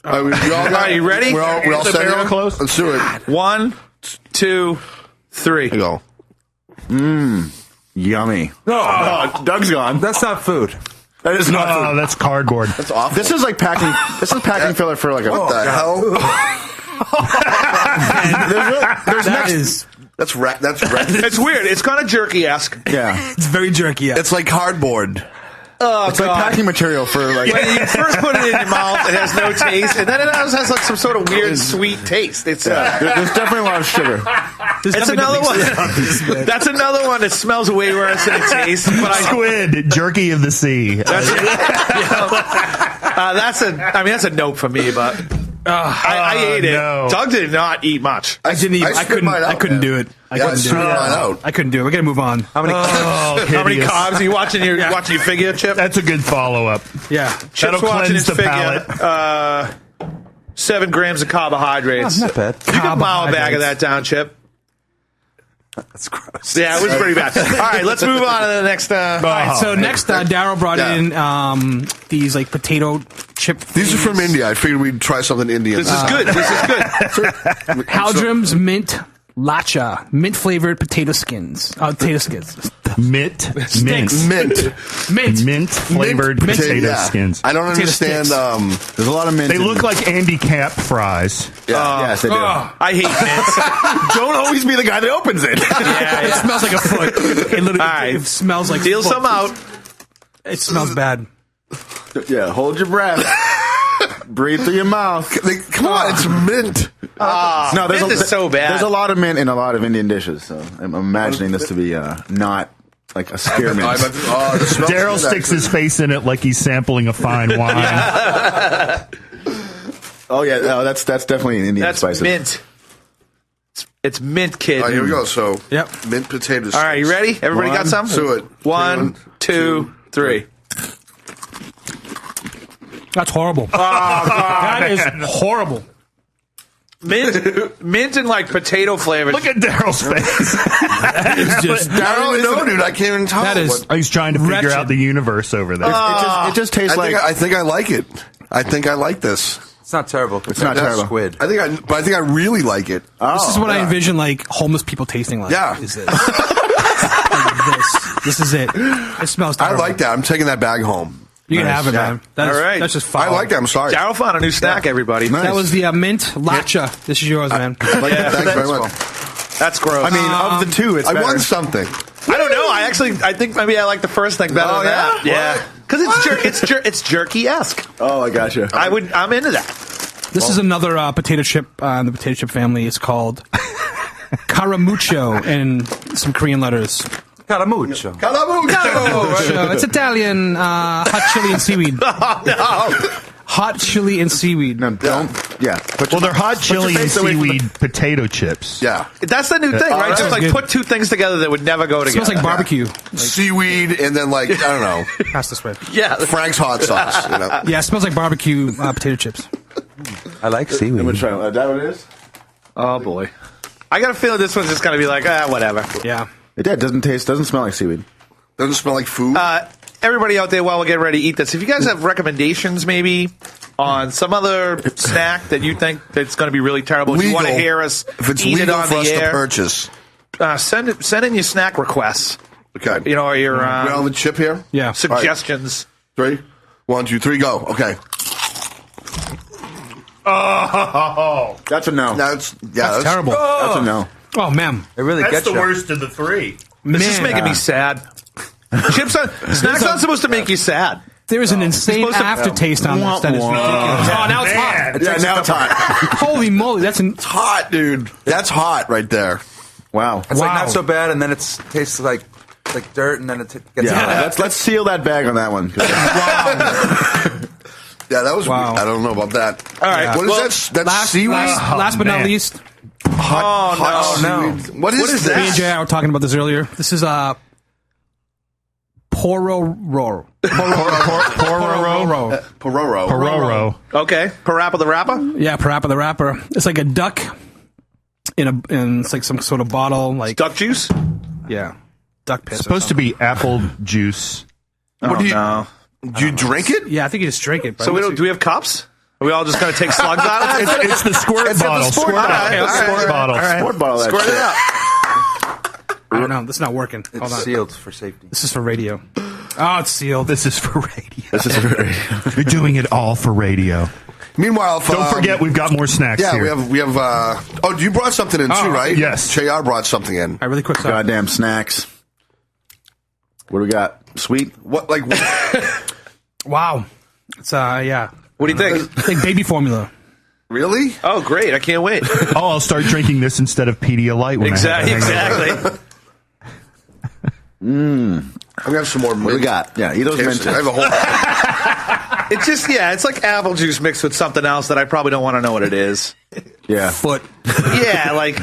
Speaker 2: All right,
Speaker 4: you ready?
Speaker 2: We all
Speaker 4: The
Speaker 2: set
Speaker 4: barrel
Speaker 2: here?
Speaker 4: close?
Speaker 2: Let's do it.
Speaker 4: 1, 2, 3.
Speaker 2: Here you go.
Speaker 5: Yummy. Oh, Doug's gone.
Speaker 7: That's not food.
Speaker 5: That is not
Speaker 6: Oh,
Speaker 5: food.
Speaker 6: that's cardboard.
Speaker 2: That's awful.
Speaker 5: This is like packing. This is packing filler for like a.
Speaker 2: What the hell? That's rat.
Speaker 4: It's weird. It's kind of jerky-esque.
Speaker 5: Yeah.
Speaker 3: It's very jerky. Yeah.
Speaker 2: It's like cardboard.
Speaker 4: Oh,
Speaker 5: It's like packing material for like.
Speaker 4: When you first put it in your mouth, it has no taste, and then it has like some sort of weird sweet taste. It's
Speaker 5: There's definitely a lot of sugar.
Speaker 4: it's another one. That's another one that smells way worse than it tastes. But
Speaker 6: Squid, jerky of the sea.
Speaker 4: that's a note for me. But I ate it.
Speaker 6: no.
Speaker 4: Doug did not eat much.
Speaker 3: I didn't even. I
Speaker 2: spit
Speaker 3: couldn't.
Speaker 2: mine out,
Speaker 3: I couldn't
Speaker 2: man.
Speaker 3: do it. I
Speaker 2: Yeah, I
Speaker 3: couldn't do
Speaker 2: spit
Speaker 3: it.
Speaker 2: mine out.
Speaker 3: I couldn't do it. We gotta move on.
Speaker 7: How many?
Speaker 4: How many carbs are you watching? Watching your figure, Chip?
Speaker 6: That's a good follow-up.
Speaker 3: Yeah.
Speaker 4: Chip's
Speaker 6: That'll
Speaker 4: watching
Speaker 6: cleanse
Speaker 4: his
Speaker 6: the
Speaker 4: figure.
Speaker 6: palate.
Speaker 4: 7 grams of carbohydrates.
Speaker 7: Not bad.
Speaker 4: You can mow a bag of that down, Chip.
Speaker 7: That's gross.
Speaker 4: Yeah, it was pretty bad. All right, let's move on to the next.
Speaker 3: All right, so next, Daryl brought
Speaker 2: Yeah.
Speaker 3: in these like potato chip.
Speaker 2: These are from India. I figured we'd try something Indian.
Speaker 4: This is good. This is good.
Speaker 3: Haldrum's mint latcha, mint flavored potato skins. Potato skins.
Speaker 6: Mint
Speaker 2: mint.
Speaker 6: flavored
Speaker 3: Mint.
Speaker 6: potato
Speaker 2: Yeah.
Speaker 6: skins.
Speaker 2: I don't understand.
Speaker 3: sticks.
Speaker 5: There's a lot of mint.
Speaker 6: They
Speaker 5: in
Speaker 6: look
Speaker 5: them.
Speaker 6: like Andy Cap fries.
Speaker 5: Yes, they do.
Speaker 4: I hate mints.
Speaker 5: Don't always be the guy that opens it.
Speaker 3: It smells like a foot. It literally
Speaker 4: All right.
Speaker 3: it smells like
Speaker 4: Deal
Speaker 3: foot.
Speaker 4: some out.
Speaker 3: It smells bad.
Speaker 5: Yeah, hold your breath. Breathe through your mouth.
Speaker 2: Come on, it's mint.
Speaker 5: No,
Speaker 4: mint is so bad.
Speaker 5: There's a lot of mint in a lot of Indian dishes, so I'm imagining this to be not like a spearmint.
Speaker 6: Daryl sticks his face in it like he's sampling a fine wine.
Speaker 5: Oh yeah, no, that's definitely an Indian
Speaker 4: That's
Speaker 5: spices.
Speaker 4: mint. It's mint, kid.
Speaker 2: All right, here we go. So,
Speaker 3: Yep.
Speaker 2: mint potatoes.
Speaker 4: All right, you ready? Everybody got some?
Speaker 2: Do it.
Speaker 4: 1, 2, 3.
Speaker 3: That's horrible. That is horrible.
Speaker 4: Mint and like potato flavors.
Speaker 6: Look at Daryl's face.
Speaker 3: That is just.
Speaker 2: I don't know, dude. I can't even tell.
Speaker 3: That is.
Speaker 6: He's trying to figure
Speaker 3: Wretched.
Speaker 6: out the universe over there.
Speaker 5: It just tastes
Speaker 2: I think I like it. I think I like this.
Speaker 7: It's not terrible.
Speaker 5: It's not terrible.
Speaker 7: Squid.
Speaker 2: But I think I really like it.
Speaker 3: This is what I envision like homeless people tasting like.
Speaker 2: Yeah.
Speaker 3: Is this? Like this. This is it. It smells
Speaker 2: I
Speaker 3: terrible.
Speaker 2: like that. I'm taking that bag home.
Speaker 3: You can have it, man. That's,
Speaker 4: All right.
Speaker 3: That's just fine.
Speaker 2: I like that. I'm sorry.
Speaker 4: Daryl found a new snack, everybody.
Speaker 2: Nice.
Speaker 3: That was the mint latcha. This is yours, man.
Speaker 2: I like that. Thanks very much.
Speaker 4: That's gross.
Speaker 5: I mean, of the two, it's
Speaker 2: I
Speaker 5: better.
Speaker 2: won something.
Speaker 4: I don't know. I think maybe I like the first thing better than that.
Speaker 2: Yeah?
Speaker 4: Yeah. Because it's jerky-esque.
Speaker 5: Oh, I gotcha.
Speaker 4: I'm into that.
Speaker 3: This is another potato chip in the potato chip family. It's called Caramuccio in some Korean letters.
Speaker 7: Caramuccio.
Speaker 3: Caramuccio. It's Italian. Hot chili and seaweed. Hot chili and seaweed.
Speaker 5: No, don't. Yeah.
Speaker 6: Well, they're hot chili and seaweed potato chips.
Speaker 2: Yeah.
Speaker 4: That's the new thing, right?
Speaker 3: that's
Speaker 4: Just like
Speaker 3: good.
Speaker 4: put two things together that would never go
Speaker 3: It
Speaker 4: together.
Speaker 3: smells like barbecue.
Speaker 2: Seaweed and then like, I don't know,
Speaker 3: Pass this way.
Speaker 4: Yeah.
Speaker 2: Frank's hot sauce. You know?
Speaker 3: Yeah, it smells like barbecue potato chips.
Speaker 7: I like
Speaker 5: I'm gonna
Speaker 7: seaweed.
Speaker 5: try. Is that what it is?
Speaker 4: Oh, boy. I got a feeling this one's just going to be like, whatever.
Speaker 3: Yeah.
Speaker 5: It doesn't smell like seaweed.
Speaker 2: Doesn't smell like food.
Speaker 4: Everybody out there, while we're getting ready to eat this, if you guys have recommendations maybe on some other snack that you think that's going to be really terrible, if you want to hear us
Speaker 2: if it's
Speaker 4: eat it
Speaker 2: legal
Speaker 4: on
Speaker 2: for
Speaker 4: the
Speaker 2: us to
Speaker 4: air,
Speaker 2: purchase.
Speaker 4: send in your snack requests.
Speaker 2: Okay.
Speaker 4: You know, or your
Speaker 2: we on the chip here?
Speaker 3: Yeah.
Speaker 4: suggestions.
Speaker 2: 3, 1, 2, 3, go. Okay.
Speaker 6: Oh,
Speaker 5: That's a no.
Speaker 2: That's
Speaker 3: Terrible.
Speaker 5: That's a no.
Speaker 3: Oh, man.
Speaker 7: It really
Speaker 6: that's
Speaker 7: gets
Speaker 6: the
Speaker 7: you.
Speaker 6: worst of the three.
Speaker 4: This is making me sad. Snacks aren't supposed to make you sad.
Speaker 3: There is an insane
Speaker 4: supposed to-
Speaker 3: aftertaste on this that is ridiculous. Oh, now it's hot.
Speaker 2: Yeah, now it's hot.
Speaker 3: Holy moly, that's
Speaker 2: It's hot, dude. That's hot right there.
Speaker 5: Wow.
Speaker 7: It's like
Speaker 3: Wow.
Speaker 7: not so bad, and then it tastes like dirt, and then it gets
Speaker 5: Yeah. Let's seal that bag on that one.
Speaker 2: Yeah, that was
Speaker 3: Wow.
Speaker 2: I don't know about that.
Speaker 4: All right.
Speaker 2: What is
Speaker 4: Well,
Speaker 2: that? That's seaweed?
Speaker 3: Last but not
Speaker 6: man.
Speaker 3: least,
Speaker 2: Hot seaweed. What is
Speaker 3: me and
Speaker 2: this?
Speaker 3: JR were talking about this earlier. This is Pororo. Pororo.
Speaker 2: Pororo.
Speaker 4: Okay. Parappa the Rapper?
Speaker 3: Yeah, Parappa the Rapper. It's like a duck in it's like some sort of bottle. Like
Speaker 4: Duck juice?
Speaker 3: yeah, duck piss.
Speaker 6: It's supposed to be apple juice.
Speaker 2: What do you
Speaker 4: No.
Speaker 2: do? You drink it?
Speaker 3: Yeah, I think you just drink it.
Speaker 4: So do we have cups? Are we all just going to take slugs out of it?
Speaker 6: It's the squirt bottle.
Speaker 4: sport bottle.
Speaker 6: bottle.
Speaker 4: All right.
Speaker 6: Squirt bottle.
Speaker 5: Sport bottle. That
Speaker 4: Squirt
Speaker 5: shit.
Speaker 4: it up.
Speaker 3: I don't know. This is not working. Hold
Speaker 7: It's
Speaker 3: on.
Speaker 7: sealed for safety.
Speaker 3: This is for radio. Oh, it's sealed.
Speaker 6: This is for radio.
Speaker 5: This is very.
Speaker 6: You're doing it all for radio.
Speaker 2: Meanwhile, if,
Speaker 6: Don't forget, we've got more snacks
Speaker 2: yeah,
Speaker 6: here.
Speaker 2: we have. Oh, you brought something in too, right?
Speaker 6: yes.
Speaker 2: JR brought something in.
Speaker 3: All right, really quick. Sorry.
Speaker 5: Goddamn snacks. What do we got? Sweet.
Speaker 2: What like?
Speaker 3: Wow. It's yeah.
Speaker 4: What do you think?
Speaker 3: It's like baby formula.
Speaker 2: Really?
Speaker 4: Oh, great. I can't wait.
Speaker 6: Oh, I'll start drinking this instead of Pedialyte when I have a hangover.
Speaker 4: Exactly.
Speaker 2: I'm gonna have some more.
Speaker 5: What do we got? Yeah, eat those
Speaker 2: I
Speaker 5: mints.
Speaker 2: have a whole.
Speaker 4: It's just, it's like apple juice mixed with something else that I probably don't want to know what it is.
Speaker 5: Yeah.
Speaker 3: Foot.
Speaker 4: Yeah, like,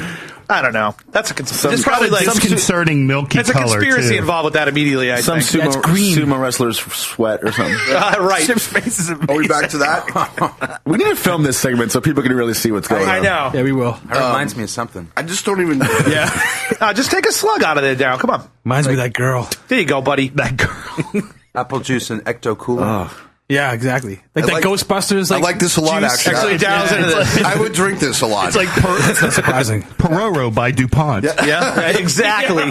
Speaker 4: I don't know. That's it's probably like
Speaker 6: Disconcerting milky
Speaker 4: it's a
Speaker 6: color,
Speaker 4: conspiracy
Speaker 6: too.
Speaker 4: involved with that immediately, I
Speaker 5: Some
Speaker 4: think.
Speaker 3: That's green.
Speaker 5: sumo wrestlers sweat or something.
Speaker 4: Right.
Speaker 5: Chip's face is amazing.
Speaker 2: Are we back to that?
Speaker 5: We need to film this segment so people can really see what's going on.
Speaker 4: I know.
Speaker 3: Yeah, we will.
Speaker 7: It reminds me of something.
Speaker 2: I just don't even.
Speaker 3: Yeah.
Speaker 4: Just take a slug out of there, Daryl. Come on.
Speaker 3: Reminds me of that girl.
Speaker 4: There you go, buddy.
Speaker 3: That girl.
Speaker 7: Apple juice and Ecto Cooler.
Speaker 3: Yeah, exactly. Like
Speaker 2: I
Speaker 3: that
Speaker 2: like-
Speaker 3: Ghostbusters.
Speaker 2: I like this a lot,
Speaker 3: juice.
Speaker 2: actually.
Speaker 4: Daryl's into this.
Speaker 2: I would drink this a lot.
Speaker 6: It's like
Speaker 3: That's not surprising.
Speaker 6: Pororo by DuPont.
Speaker 4: Yeah, exactly.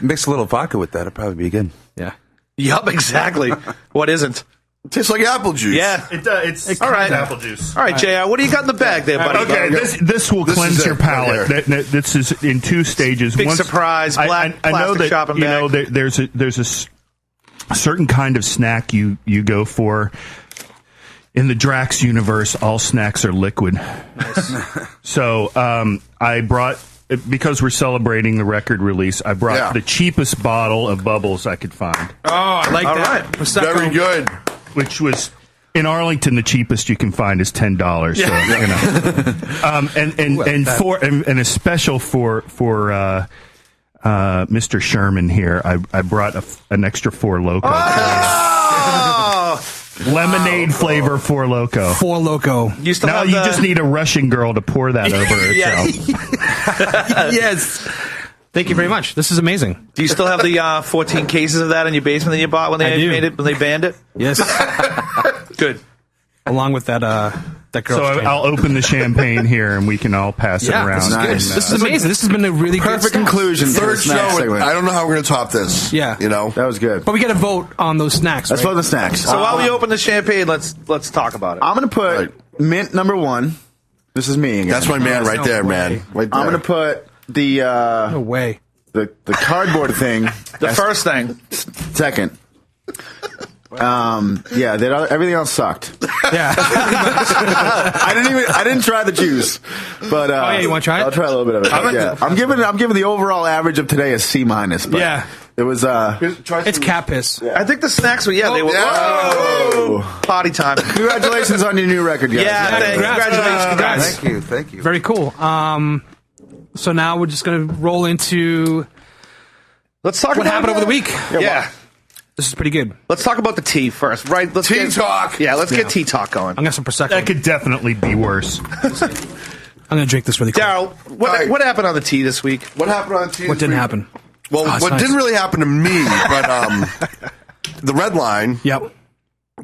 Speaker 7: Mix a little vodka with that. It'd probably be good.
Speaker 3: Yeah.
Speaker 4: Yup, exactly. What isn't?
Speaker 2: it tastes like apple juice.
Speaker 4: Yeah.
Speaker 6: It's
Speaker 4: All right.
Speaker 6: apple juice.
Speaker 4: All right, JR, what do you got in the bag there, buddy?
Speaker 6: Okay, this will
Speaker 2: This
Speaker 6: cleanse
Speaker 2: is
Speaker 6: your
Speaker 2: it,
Speaker 6: palate.
Speaker 2: right
Speaker 6: This is in two stages.
Speaker 4: Big surprise, black
Speaker 6: I know
Speaker 4: plastic
Speaker 6: that
Speaker 4: shopping
Speaker 6: you know
Speaker 4: bag.
Speaker 6: there's a certain kind of snack you go for. In the Drax universe, all snacks are liquid. So I brought, because we're celebrating the record release, I brought the cheapest bottle of bubbles I could find,
Speaker 3: Oh, I like
Speaker 4: All
Speaker 3: that.
Speaker 4: right.
Speaker 3: Prosecco.
Speaker 2: Very good.
Speaker 6: which was In Arlington, the cheapest you can find is $10. So, and a special for Mr. Sherman here. I brought an extra Four Loko. Lemonade flavor Four Loko.
Speaker 3: Four Loko.
Speaker 4: You still
Speaker 6: now
Speaker 4: have
Speaker 6: you just need a Russian girl to pour that over herself.
Speaker 3: Yes. Thank you very much. This is amazing.
Speaker 4: Do you still have the 14 cases of that in your basement that you bought when they made it, when they banned it?
Speaker 3: Yes.
Speaker 4: Good.
Speaker 3: Along with that girl.
Speaker 6: So I'll open the champagne here, and we can all pass it around.
Speaker 3: This is amazing. This has been a really
Speaker 5: perfect
Speaker 3: good
Speaker 5: conclusion.
Speaker 2: Third show. I don't know how we're going to top this.
Speaker 3: Yeah.
Speaker 5: That was good.
Speaker 3: But we got to vote on those snacks.
Speaker 5: Let's
Speaker 3: right?
Speaker 5: vote the snacks.
Speaker 4: So while we open the champagne, let's talk about it.
Speaker 5: I'm going to put mint number 1. This is me again.
Speaker 2: That's my man right there, man. Right there.
Speaker 5: I'm going to put the
Speaker 3: no way.
Speaker 5: The cardboard thing.
Speaker 4: The first thing.
Speaker 5: Second. Everything else sucked.
Speaker 3: Yeah.
Speaker 5: I didn't try the juice, but
Speaker 3: you want to try it?
Speaker 5: I'll try a little bit of it. I'm giving the overall average of today a C-. But
Speaker 3: yeah.
Speaker 5: It was
Speaker 3: it's cat piss.
Speaker 4: I think the snacks were they were party time.
Speaker 5: Congratulations on your new record, guys.
Speaker 4: Congratulations, guys.
Speaker 7: Thank you.
Speaker 3: Very cool. So now we're just gonna roll into
Speaker 4: Let's talk
Speaker 3: what
Speaker 4: about
Speaker 3: happened over the week.
Speaker 4: Yeah.
Speaker 3: This is pretty good.
Speaker 4: Let's talk about the tea first, right? Let's
Speaker 2: Tea talk.
Speaker 4: Yeah, let's get tea talk going.
Speaker 3: I'm gonna some prosecco.
Speaker 6: That could definitely be worse.
Speaker 3: I'm gonna drink this really quick.
Speaker 4: Daryl, what happened on the tea this week?
Speaker 2: What happened on tea?
Speaker 3: What didn't happen?
Speaker 2: Well, what
Speaker 3: nice.
Speaker 2: didn't really happen to me, but the red line.
Speaker 3: Yep.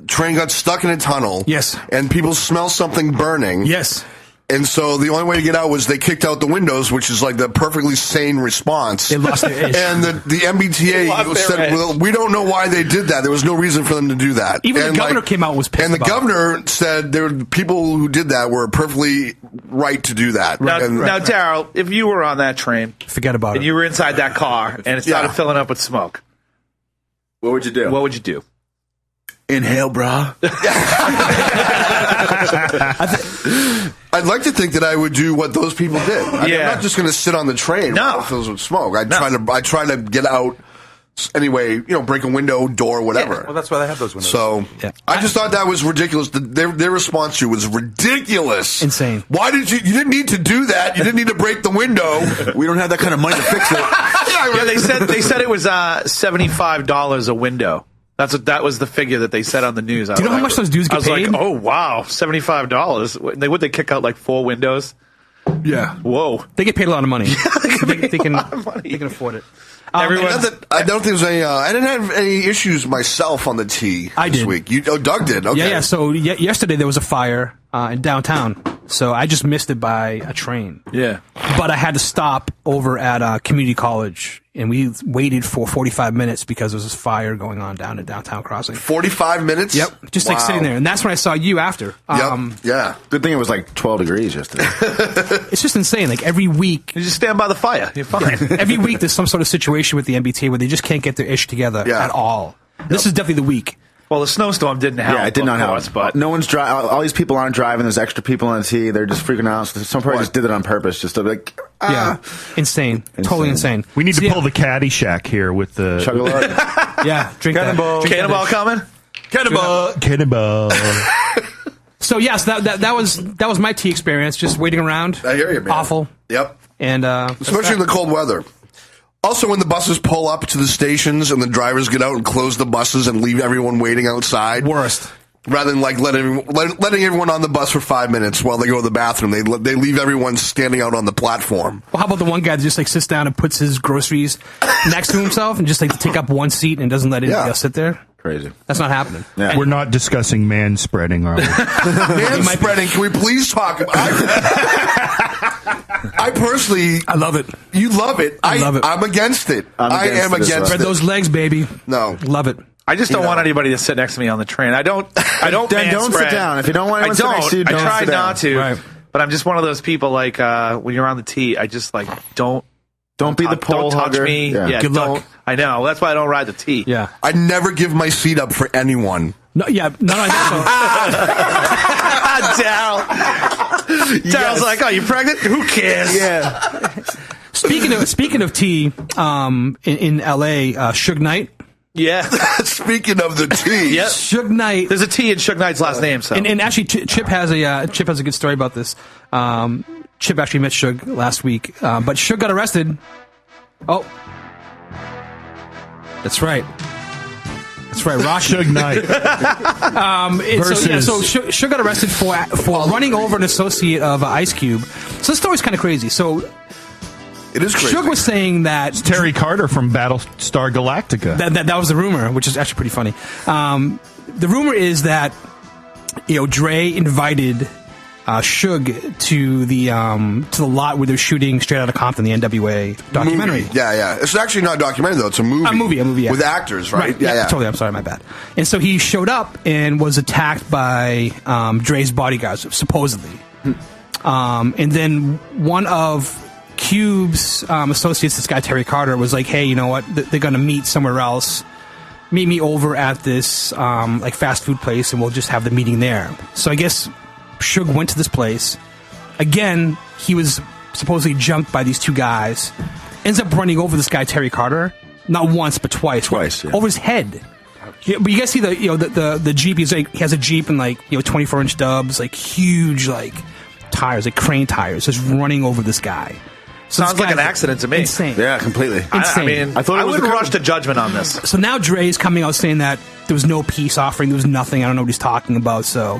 Speaker 2: Train got stuck in a tunnel.
Speaker 3: Yes.
Speaker 2: And people smell something burning.
Speaker 3: Yes.
Speaker 2: And so the only way to get out was they kicked out the windows, which is like the perfectly sane response.
Speaker 3: They lost their edge.
Speaker 2: And the MBTA said, well, we don't know why they did that. There was no reason for them to do that.
Speaker 3: Even the governor came out and was pissed
Speaker 2: And the
Speaker 3: about
Speaker 2: governor said there were people who did that were perfectly right to do that.
Speaker 4: Now,
Speaker 2: And-
Speaker 4: now Daryl, if you were on that train
Speaker 3: Forget about
Speaker 4: and
Speaker 3: it.
Speaker 4: you were inside that car and it started filling up with smoke,
Speaker 5: What would you do?
Speaker 4: what would you do?
Speaker 5: Inhale, brah.
Speaker 2: I'd like to think that I would do what those people did. I'm not just going to sit on the train
Speaker 4: No.
Speaker 2: filled with smoke. I try to get out anyway. Break a window, door, whatever.
Speaker 7: Well, that's why they have those windows.
Speaker 2: So I just thought that was ridiculous. Their response to you was ridiculous,
Speaker 3: insane.
Speaker 2: Why did you didn't need to do that? You didn't need to break the window.
Speaker 5: We don't have that kind of money to fix it.
Speaker 4: Yeah, they said it was $75 a window. That was the figure that they said on the news.
Speaker 3: Do you know how much those dudes get paid?
Speaker 4: I was like, oh wow, $75. Would they kick out like 4 windows?
Speaker 3: Yeah.
Speaker 4: Whoa.
Speaker 3: They get paid a lot of money. They can afford it.
Speaker 2: I don't think there's any. I didn't have any issues myself on the tea this week. Doug did. Okay.
Speaker 3: Yeah. So yesterday there was a fire in downtown. So I just missed it by a train.
Speaker 4: Yeah.
Speaker 3: But I had to stop over at community college, and we waited for 45 minutes because there was this fire going on down at Downtown Crossing.
Speaker 2: 45 minutes?
Speaker 3: Yep. Just like sitting there. And that's when I saw you after.
Speaker 2: Yeah.
Speaker 5: Good thing it was like 12 degrees yesterday.
Speaker 3: It's just insane. Like every week.
Speaker 4: You just stand by the fire. You're fine.
Speaker 3: Every week there's some sort of situation with the MBTA where they just can't get their ish together at all. This is definitely the week.
Speaker 4: Well, the snowstorm didn't help.
Speaker 5: Yeah, it did not help.
Speaker 4: But
Speaker 5: no one's driving. All these people aren't driving. There's extra people on the T. They're just freaking out. So some probably just did it on purpose, just to be like,
Speaker 3: insane. Totally insane.
Speaker 6: We need to pull the Caddyshack here with the
Speaker 5: Chug-a-lug.
Speaker 3: Yeah, drink
Speaker 4: Cannonball.
Speaker 3: that.
Speaker 4: Cannonball coming.
Speaker 6: Cannonball.
Speaker 3: So yes, that was my tea experience. Just waiting around.
Speaker 2: I hear you, man.
Speaker 3: Awful.
Speaker 2: Yep.
Speaker 3: And
Speaker 2: especially in the cold weather. Also, when the buses pull up to the stations and the drivers get out and close the buses and leave everyone waiting outside.
Speaker 3: Worst.
Speaker 2: Rather than like letting everyone on the bus for 5 minutes while they go to the bathroom, they leave everyone standing out on the platform.
Speaker 3: Well, how about the one guy that just like sits down and puts his groceries next to himself and just like to take up one seat and doesn't let anybody else sit there?
Speaker 5: Crazy.
Speaker 3: That's not happening.
Speaker 5: Yeah.
Speaker 6: We're not discussing man-spreading, are we?
Speaker 2: Man-spreading, can we please talk about I personally...
Speaker 3: I love it.
Speaker 2: You love it.
Speaker 3: I love it.
Speaker 2: I'm against it.
Speaker 5: I am against it.
Speaker 3: Spread those legs, baby.
Speaker 2: No.
Speaker 3: Love it.
Speaker 4: I just don't want anybody to sit next to me on the train. I don't
Speaker 5: Then don't sit down. If you don't want anyone to sit next to you, don't
Speaker 4: I try
Speaker 5: sit down.
Speaker 4: not to.
Speaker 3: Right.
Speaker 4: But I'm just one of those people like when you're on the tee, I just like don't
Speaker 5: be the pole
Speaker 4: Don't touch
Speaker 5: hugger.
Speaker 4: me.
Speaker 5: Yeah.
Speaker 3: Good luck.
Speaker 4: I know. That's why I don't ride the tee.
Speaker 3: Yeah.
Speaker 2: I never give my seat up for anyone.
Speaker 3: No, yeah. No,
Speaker 4: Daryl's like, oh, you pregnant? Who cares?
Speaker 5: Yeah.
Speaker 3: Speaking of tea, in LA, Suge Knight.
Speaker 4: Yeah.
Speaker 2: Speaking of the T's.
Speaker 4: Yep.
Speaker 3: Suge Knight.
Speaker 4: There's a T in Suge Knight's last name. So.
Speaker 3: And actually, Chip has a good story about this. Chip actually met Suge last week, but Suge got arrested. Oh, that's right. That's right, Rocky.
Speaker 6: Suge Knight.
Speaker 3: So Suge got arrested for running over an associate of Ice Cube. So this story's kind of crazy. So
Speaker 2: it is crazy.
Speaker 3: Suge was saying that
Speaker 6: It's Terry Carter from Battlestar Galactica.
Speaker 3: that was the rumor, which is actually pretty funny. The rumor is that Dre invited Suge to the lot where they're shooting Straight Outta Compton, the NWA documentary.
Speaker 2: Movie. Yeah. It's actually not a documentary though. It's a movie.
Speaker 3: A movie, yeah.
Speaker 2: With actors, right?
Speaker 3: Yeah. Totally. I'm sorry, my bad. And so he showed up and was attacked by Dre's bodyguards, supposedly. And then one of Cube's associates, this guy Terry Carter, was like, "Hey, you know what? They're going to meet somewhere else. Meet me over at this like fast food place, and we'll just have the meeting there." So I guess Suge went to this place. Again, he was supposedly jumped by these two guys. Ends up running over this guy Terry Carter, not once but twice.
Speaker 5: Yeah.
Speaker 3: Over his head. Yeah, but you guys see the Jeep. He has a Jeep and 24-inch dubs, like huge tires, like crane tires, just running over this guy. So
Speaker 4: Sounds like an accident to me.
Speaker 3: Insane.
Speaker 5: Yeah, completely.
Speaker 3: Insane.
Speaker 4: I mean,
Speaker 5: I thought it
Speaker 4: I
Speaker 5: was
Speaker 4: wouldn't
Speaker 5: a
Speaker 4: rush to judgment on this.
Speaker 3: So now Dre's coming out saying that there was no peace offering, there was nothing. I don't know what he's talking about. So,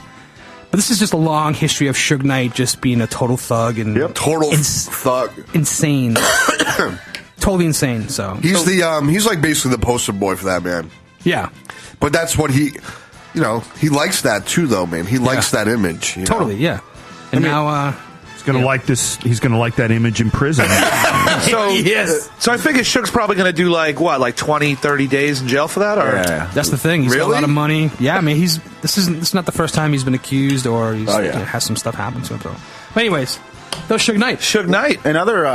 Speaker 3: but this is just a long history of Suge Knight just being a total thug and
Speaker 2: Total thug.
Speaker 3: insane, totally insane. So
Speaker 2: He's he's like basically the poster boy for that, man.
Speaker 3: yeah,
Speaker 2: But that's what he likes that too, though, man. He likes that image. you know?
Speaker 3: totally, yeah. And now,
Speaker 6: He's going to like this. He's going to like that image in prison.
Speaker 4: So
Speaker 3: yes,
Speaker 4: So I figure Suge's probably going to do like 20, 30 days in jail for that? Or
Speaker 5: Yeah.
Speaker 3: that's the thing. He's got a
Speaker 2: Really?
Speaker 3: lot of money. Yeah, I mean, this is not the first time he's been accused or he's has some stuff happen to him. So, but anyways, that was Suge Knight.
Speaker 4: Suge Knight.
Speaker 5: In other,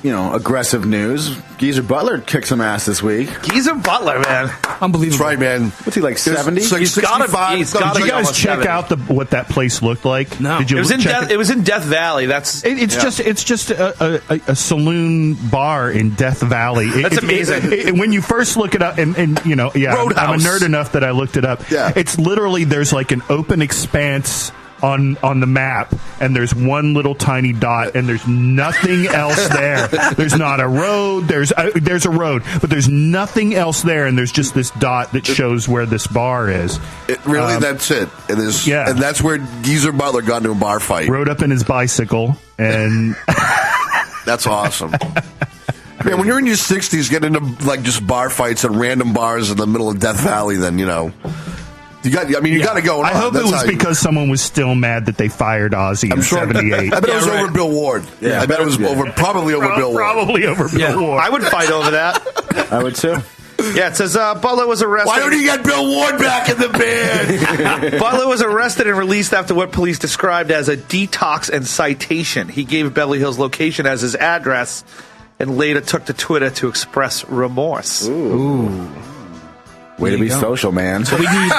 Speaker 5: aggressive news, Geezer Butler kicked some ass this week.
Speaker 4: Geezer Butler, man.
Speaker 3: Unbelievable.
Speaker 2: That's right, man.
Speaker 5: What's he, like 70?
Speaker 2: It's like
Speaker 4: He's gotta-
Speaker 2: 65.
Speaker 4: he's gotta
Speaker 6: Did you
Speaker 4: be
Speaker 6: guys
Speaker 4: almost
Speaker 6: check
Speaker 4: 70.
Speaker 6: out what that place looked like?
Speaker 3: No.
Speaker 6: Did you
Speaker 4: It was in
Speaker 6: check
Speaker 4: Death. It was in Death Valley. That's
Speaker 6: It's just a saloon bar in Death Valley.
Speaker 4: That's amazing.
Speaker 6: When you first look it up, and I'm a
Speaker 4: Roadhouse.
Speaker 6: nerd enough that I looked it up.
Speaker 2: Yeah.
Speaker 6: It's literally there's like an open expanse on the map, and there's one little tiny dot, and there's nothing else there. There's not a road. There's a road, but there's nothing else there, and there's just this dot that shows where this bar is.
Speaker 2: It really, that's it. It is,
Speaker 6: Yeah.
Speaker 2: and that's where Geezer Butler got into a bar fight.
Speaker 6: Rode up in his bicycle, and
Speaker 2: That's awesome. Man, when you're in your 60s, getting into just bar fights at random bars in the middle of Death Valley, then you got to go.
Speaker 6: I hope it was because someone was still mad that they fired Ozzy in '78.
Speaker 2: I bet it was over Bill Ward.
Speaker 5: Yeah.
Speaker 2: I bet it was probably over Bill Ward.
Speaker 6: Probably over Bill Ward.
Speaker 4: I would fight over that.
Speaker 5: I would too.
Speaker 4: Yeah, it says Butler was arrested.
Speaker 2: Why don't you get Bill Ward back in the band?
Speaker 4: Butler was arrested and released after what police described as a detox and citation. He gave Beverly Hills location as his address and later took to Twitter to express remorse.
Speaker 5: Ooh. Way to be social, man.
Speaker 3: We need,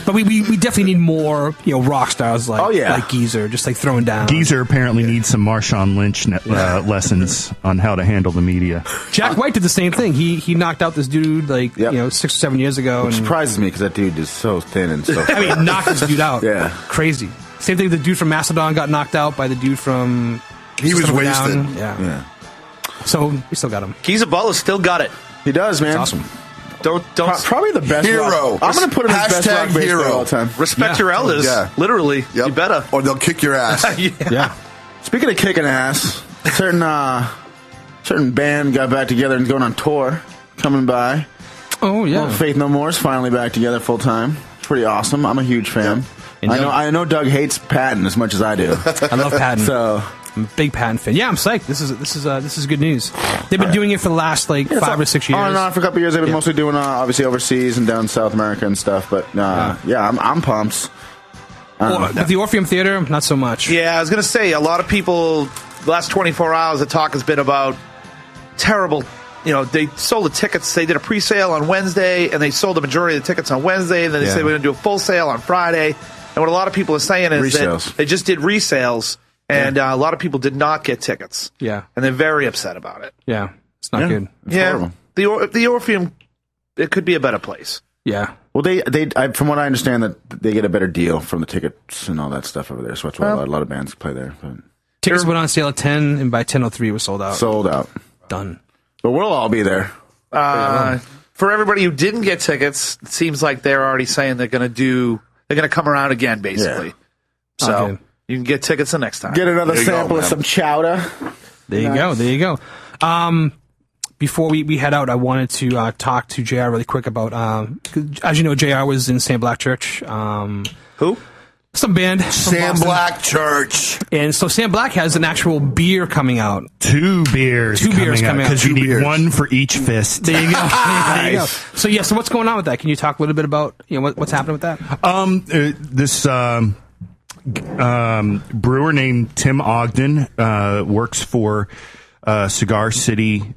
Speaker 3: but we definitely need more rock stars like Geezer, just throwing down.
Speaker 6: Geezer apparently needs some Marshawn Lynch lessons on how to handle the media.
Speaker 3: Jack White did the same thing. He knocked out this dude 6 or 7 years ago.
Speaker 5: Which
Speaker 3: and
Speaker 5: surprises me because that dude is so thin and so.
Speaker 3: I mean, knocked this dude out.
Speaker 5: Yeah.
Speaker 3: Crazy. Same thing. The dude from Mastodon got knocked out by the dude from.
Speaker 2: He was
Speaker 3: System of a
Speaker 2: wasted.
Speaker 3: Down. Yeah. So we still got him.
Speaker 4: Geezer Butler still got it.
Speaker 5: He does, man.
Speaker 3: It's awesome.
Speaker 4: Don't
Speaker 5: Probably the best
Speaker 2: Hero.
Speaker 5: rock. I'm going to put him as best rock bass player of all time.
Speaker 4: respect your elders.
Speaker 2: Yeah.
Speaker 4: Literally.
Speaker 2: Yep.
Speaker 4: You better.
Speaker 2: Or they'll kick your ass.
Speaker 3: Yeah.
Speaker 5: Speaking of kicking ass, certain band got back together and going on tour. Coming by.
Speaker 3: Oh yeah.
Speaker 5: Well, Faith No More is finally back together full time. It's pretty awesome. I'm a huge fan.
Speaker 3: And
Speaker 5: I know Doug hates Patton as much as I do.
Speaker 3: I love Patton.
Speaker 5: So
Speaker 3: I'm a big Patton fan. Yeah, I'm psyched. This is good news. They've been doing it for the last 5 or 6 years.
Speaker 5: On and on for a couple of years. They've been mostly doing obviously overseas and down South America and stuff. But I'm pumped.
Speaker 3: With the Orpheum Theater, not so much.
Speaker 4: Yeah, I was going to say, a lot of people, the last 24 hours, the talk has been about terrible. They sold the tickets. They did a pre-sale on Wednesday, and they sold the majority of the tickets on Wednesday. And then they said we're going to do a full sale on Friday. And what a lot of people are saying is that they just did resales, and a lot of people did not get tickets.
Speaker 3: Yeah.
Speaker 4: And they're very upset about it.
Speaker 3: Yeah. It's not good.
Speaker 5: It's horrible.
Speaker 4: the Orpheum, it could be a better place.
Speaker 3: Yeah.
Speaker 5: Well, from what I understand, that they get a better deal from the tickets and all that stuff over there. So that's why a lot of bands play there. But
Speaker 3: Tickets went on sale at 10, and by 10:03 was sold out.
Speaker 5: sold out.
Speaker 3: Done.
Speaker 5: But we'll all be there.
Speaker 4: For everybody who didn't get tickets, it seems like they're already saying they're going to come around again, basically.
Speaker 5: Yeah.
Speaker 4: So
Speaker 3: Okay.
Speaker 4: you can get tickets the next time.
Speaker 5: Get another
Speaker 2: There you go,
Speaker 5: sample of
Speaker 2: man.
Speaker 5: some chowder.
Speaker 3: There you go. There you go. Before we head out, I wanted to talk to JR really quick about, as you know, JR was in Sam Black Church.
Speaker 4: Who?
Speaker 3: Some band. from
Speaker 2: Sam
Speaker 3: Boston.
Speaker 2: Black Church.
Speaker 3: And so Sam Black has an actual beer coming out.
Speaker 6: 2 beers
Speaker 3: Two beers coming out.
Speaker 6: because you
Speaker 2: 2
Speaker 6: need
Speaker 2: beers.
Speaker 6: one for each fist.
Speaker 3: There you go. There you go. So so what's going on with that? Can you talk a little bit about what's happening with that?
Speaker 6: This brewer named Tim Ogden works for Cigar City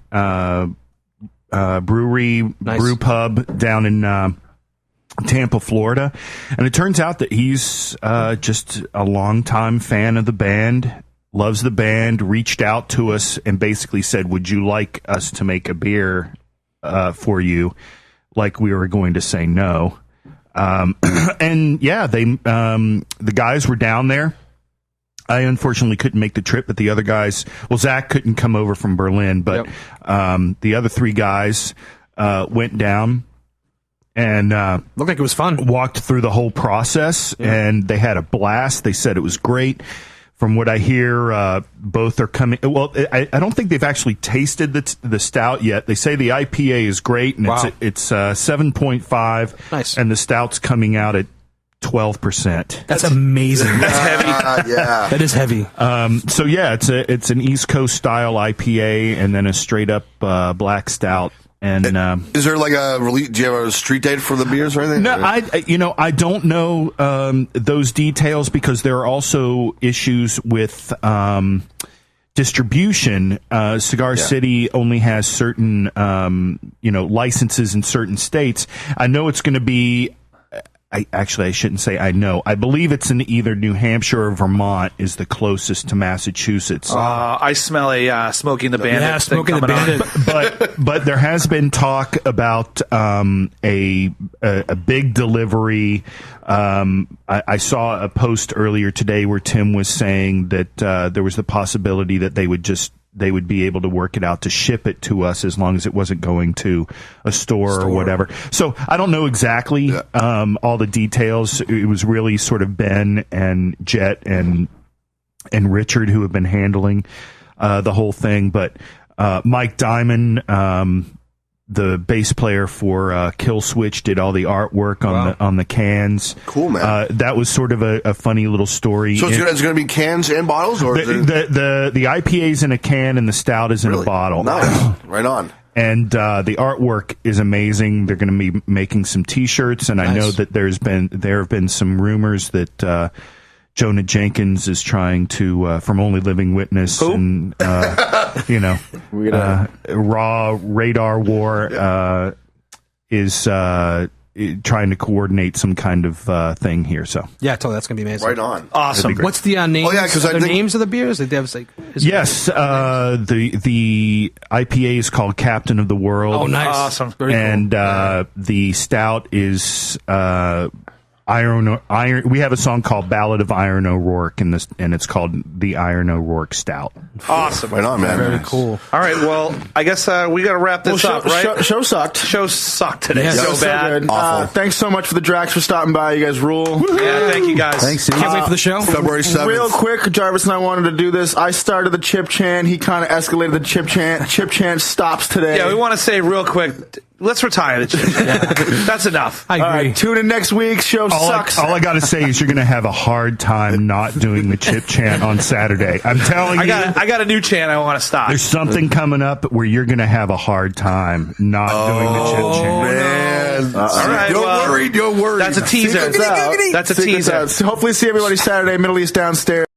Speaker 6: Brewery Brew Pub down in Tampa, Florida, and it turns out that he's just a longtime fan of the band, loves the band, reached out to us and basically said, "Would you like us to make a beer for you?" Like we were going to say no. And yeah, the guys were down there. I unfortunately couldn't make the trip, but the other guys, well, Zach couldn't come over from Berlin, but the other 3 guys went down and
Speaker 3: Looked like it was fun.
Speaker 6: walked through the whole process, and they had a blast. They said it was great. From what I hear, both are coming. Well, I don't think they've actually tasted the stout yet. They say the IPA is great, and
Speaker 3: Wow.
Speaker 6: it's 7.5,
Speaker 3: Nice.
Speaker 6: and the stout's coming out at 12%.
Speaker 3: That's amazing.
Speaker 4: That's heavy.
Speaker 2: Yeah.
Speaker 3: That is heavy.
Speaker 6: So yeah, it's an East Coast style IPA, and then a straight up black stout. And
Speaker 2: Is there like a release? Do you have a street date for the beers or anything?
Speaker 6: no, I don't know those details because there are also issues with distribution. Cigar City only has certain licenses in certain states. I know it's going to be. I shouldn't say I know. I believe it's in either New Hampshire or Vermont is the closest to Massachusetts.
Speaker 4: I smell a Smoking the Bandit.
Speaker 3: Yeah,
Speaker 4: thing
Speaker 3: Smoking the
Speaker 4: coming on.
Speaker 3: Bandit.
Speaker 6: But there has been talk about a big delivery. I saw a post earlier today where Tim was saying that there was the possibility that they would be able to work it out to ship it to us as long as it wasn't going to a store or whatever. So I don't know exactly all the details. It was really sort of Ben and Jet and Richard who have been handling the whole thing. But Mike Diamond, the bass player for Kill Switch, did all the artwork on the cans.
Speaker 2: Cool, man.
Speaker 6: That was sort of a funny little story.
Speaker 2: So it's going to be cans and bottles, or
Speaker 6: The IPA is in a can and the stout is in a bottle.
Speaker 2: Nice, right on.
Speaker 6: And the artwork is amazing. They're going to be making some T-shirts, and I know that there have been some rumors that Jonah Jenkins is trying to from Only Living Witness and Raw Radar War is trying to coordinate some kind of thing here. So
Speaker 3: Yeah, totally. That's gonna be amazing.
Speaker 2: Right on.
Speaker 4: Awesome.
Speaker 3: What's the names?
Speaker 2: Oh, yeah, 'cause I
Speaker 3: the
Speaker 2: think-
Speaker 3: names of the beers? Like, they have, like,
Speaker 6: yes, the IPA is called Captain of the World.
Speaker 3: Oh, nice.
Speaker 4: Awesome.
Speaker 3: Very cool.
Speaker 6: And the stout is Iron. We have a song called "Ballad of Iron O'Rourke," and it's called the Iron O'Rourke Stout.
Speaker 4: Awesome.
Speaker 2: Right on, man.
Speaker 3: Very cool.
Speaker 4: All right, well, I guess we got to wrap this up, right?
Speaker 5: Show sucked.
Speaker 4: Show sucked today.
Speaker 3: Yeah.
Speaker 4: So bad.
Speaker 5: Good.
Speaker 2: Awful.
Speaker 5: Thanks so much for the Drax for stopping by. You guys rule.
Speaker 4: Yeah, thank you guys.
Speaker 7: Thanks, Steve.
Speaker 3: Can't wait for the show.
Speaker 2: February 7th.
Speaker 5: Real quick, Jarvis and I wanted to do this. I started the chip chant. He kind of escalated the chip chant. Chip chant stops today.
Speaker 4: Yeah, we want to say real quick, let's retire the chip. That's enough.
Speaker 3: I
Speaker 5: All
Speaker 3: agree.
Speaker 5: right, tune in next week. Show sucks.
Speaker 6: All I got to say is you're going to have a hard time not doing the chip chant on Saturday. I'm telling you.
Speaker 4: I got a new chant I want to stop.
Speaker 6: There's something coming up where you're going to have a hard time not doing the chip chant.
Speaker 2: Man.
Speaker 4: All right,
Speaker 2: Don't worry.
Speaker 4: That's a teaser.
Speaker 5: Figure this out.
Speaker 4: That's a
Speaker 5: Figure this
Speaker 4: teaser.
Speaker 5: out. So hopefully see everybody Saturday, Middle East downstairs.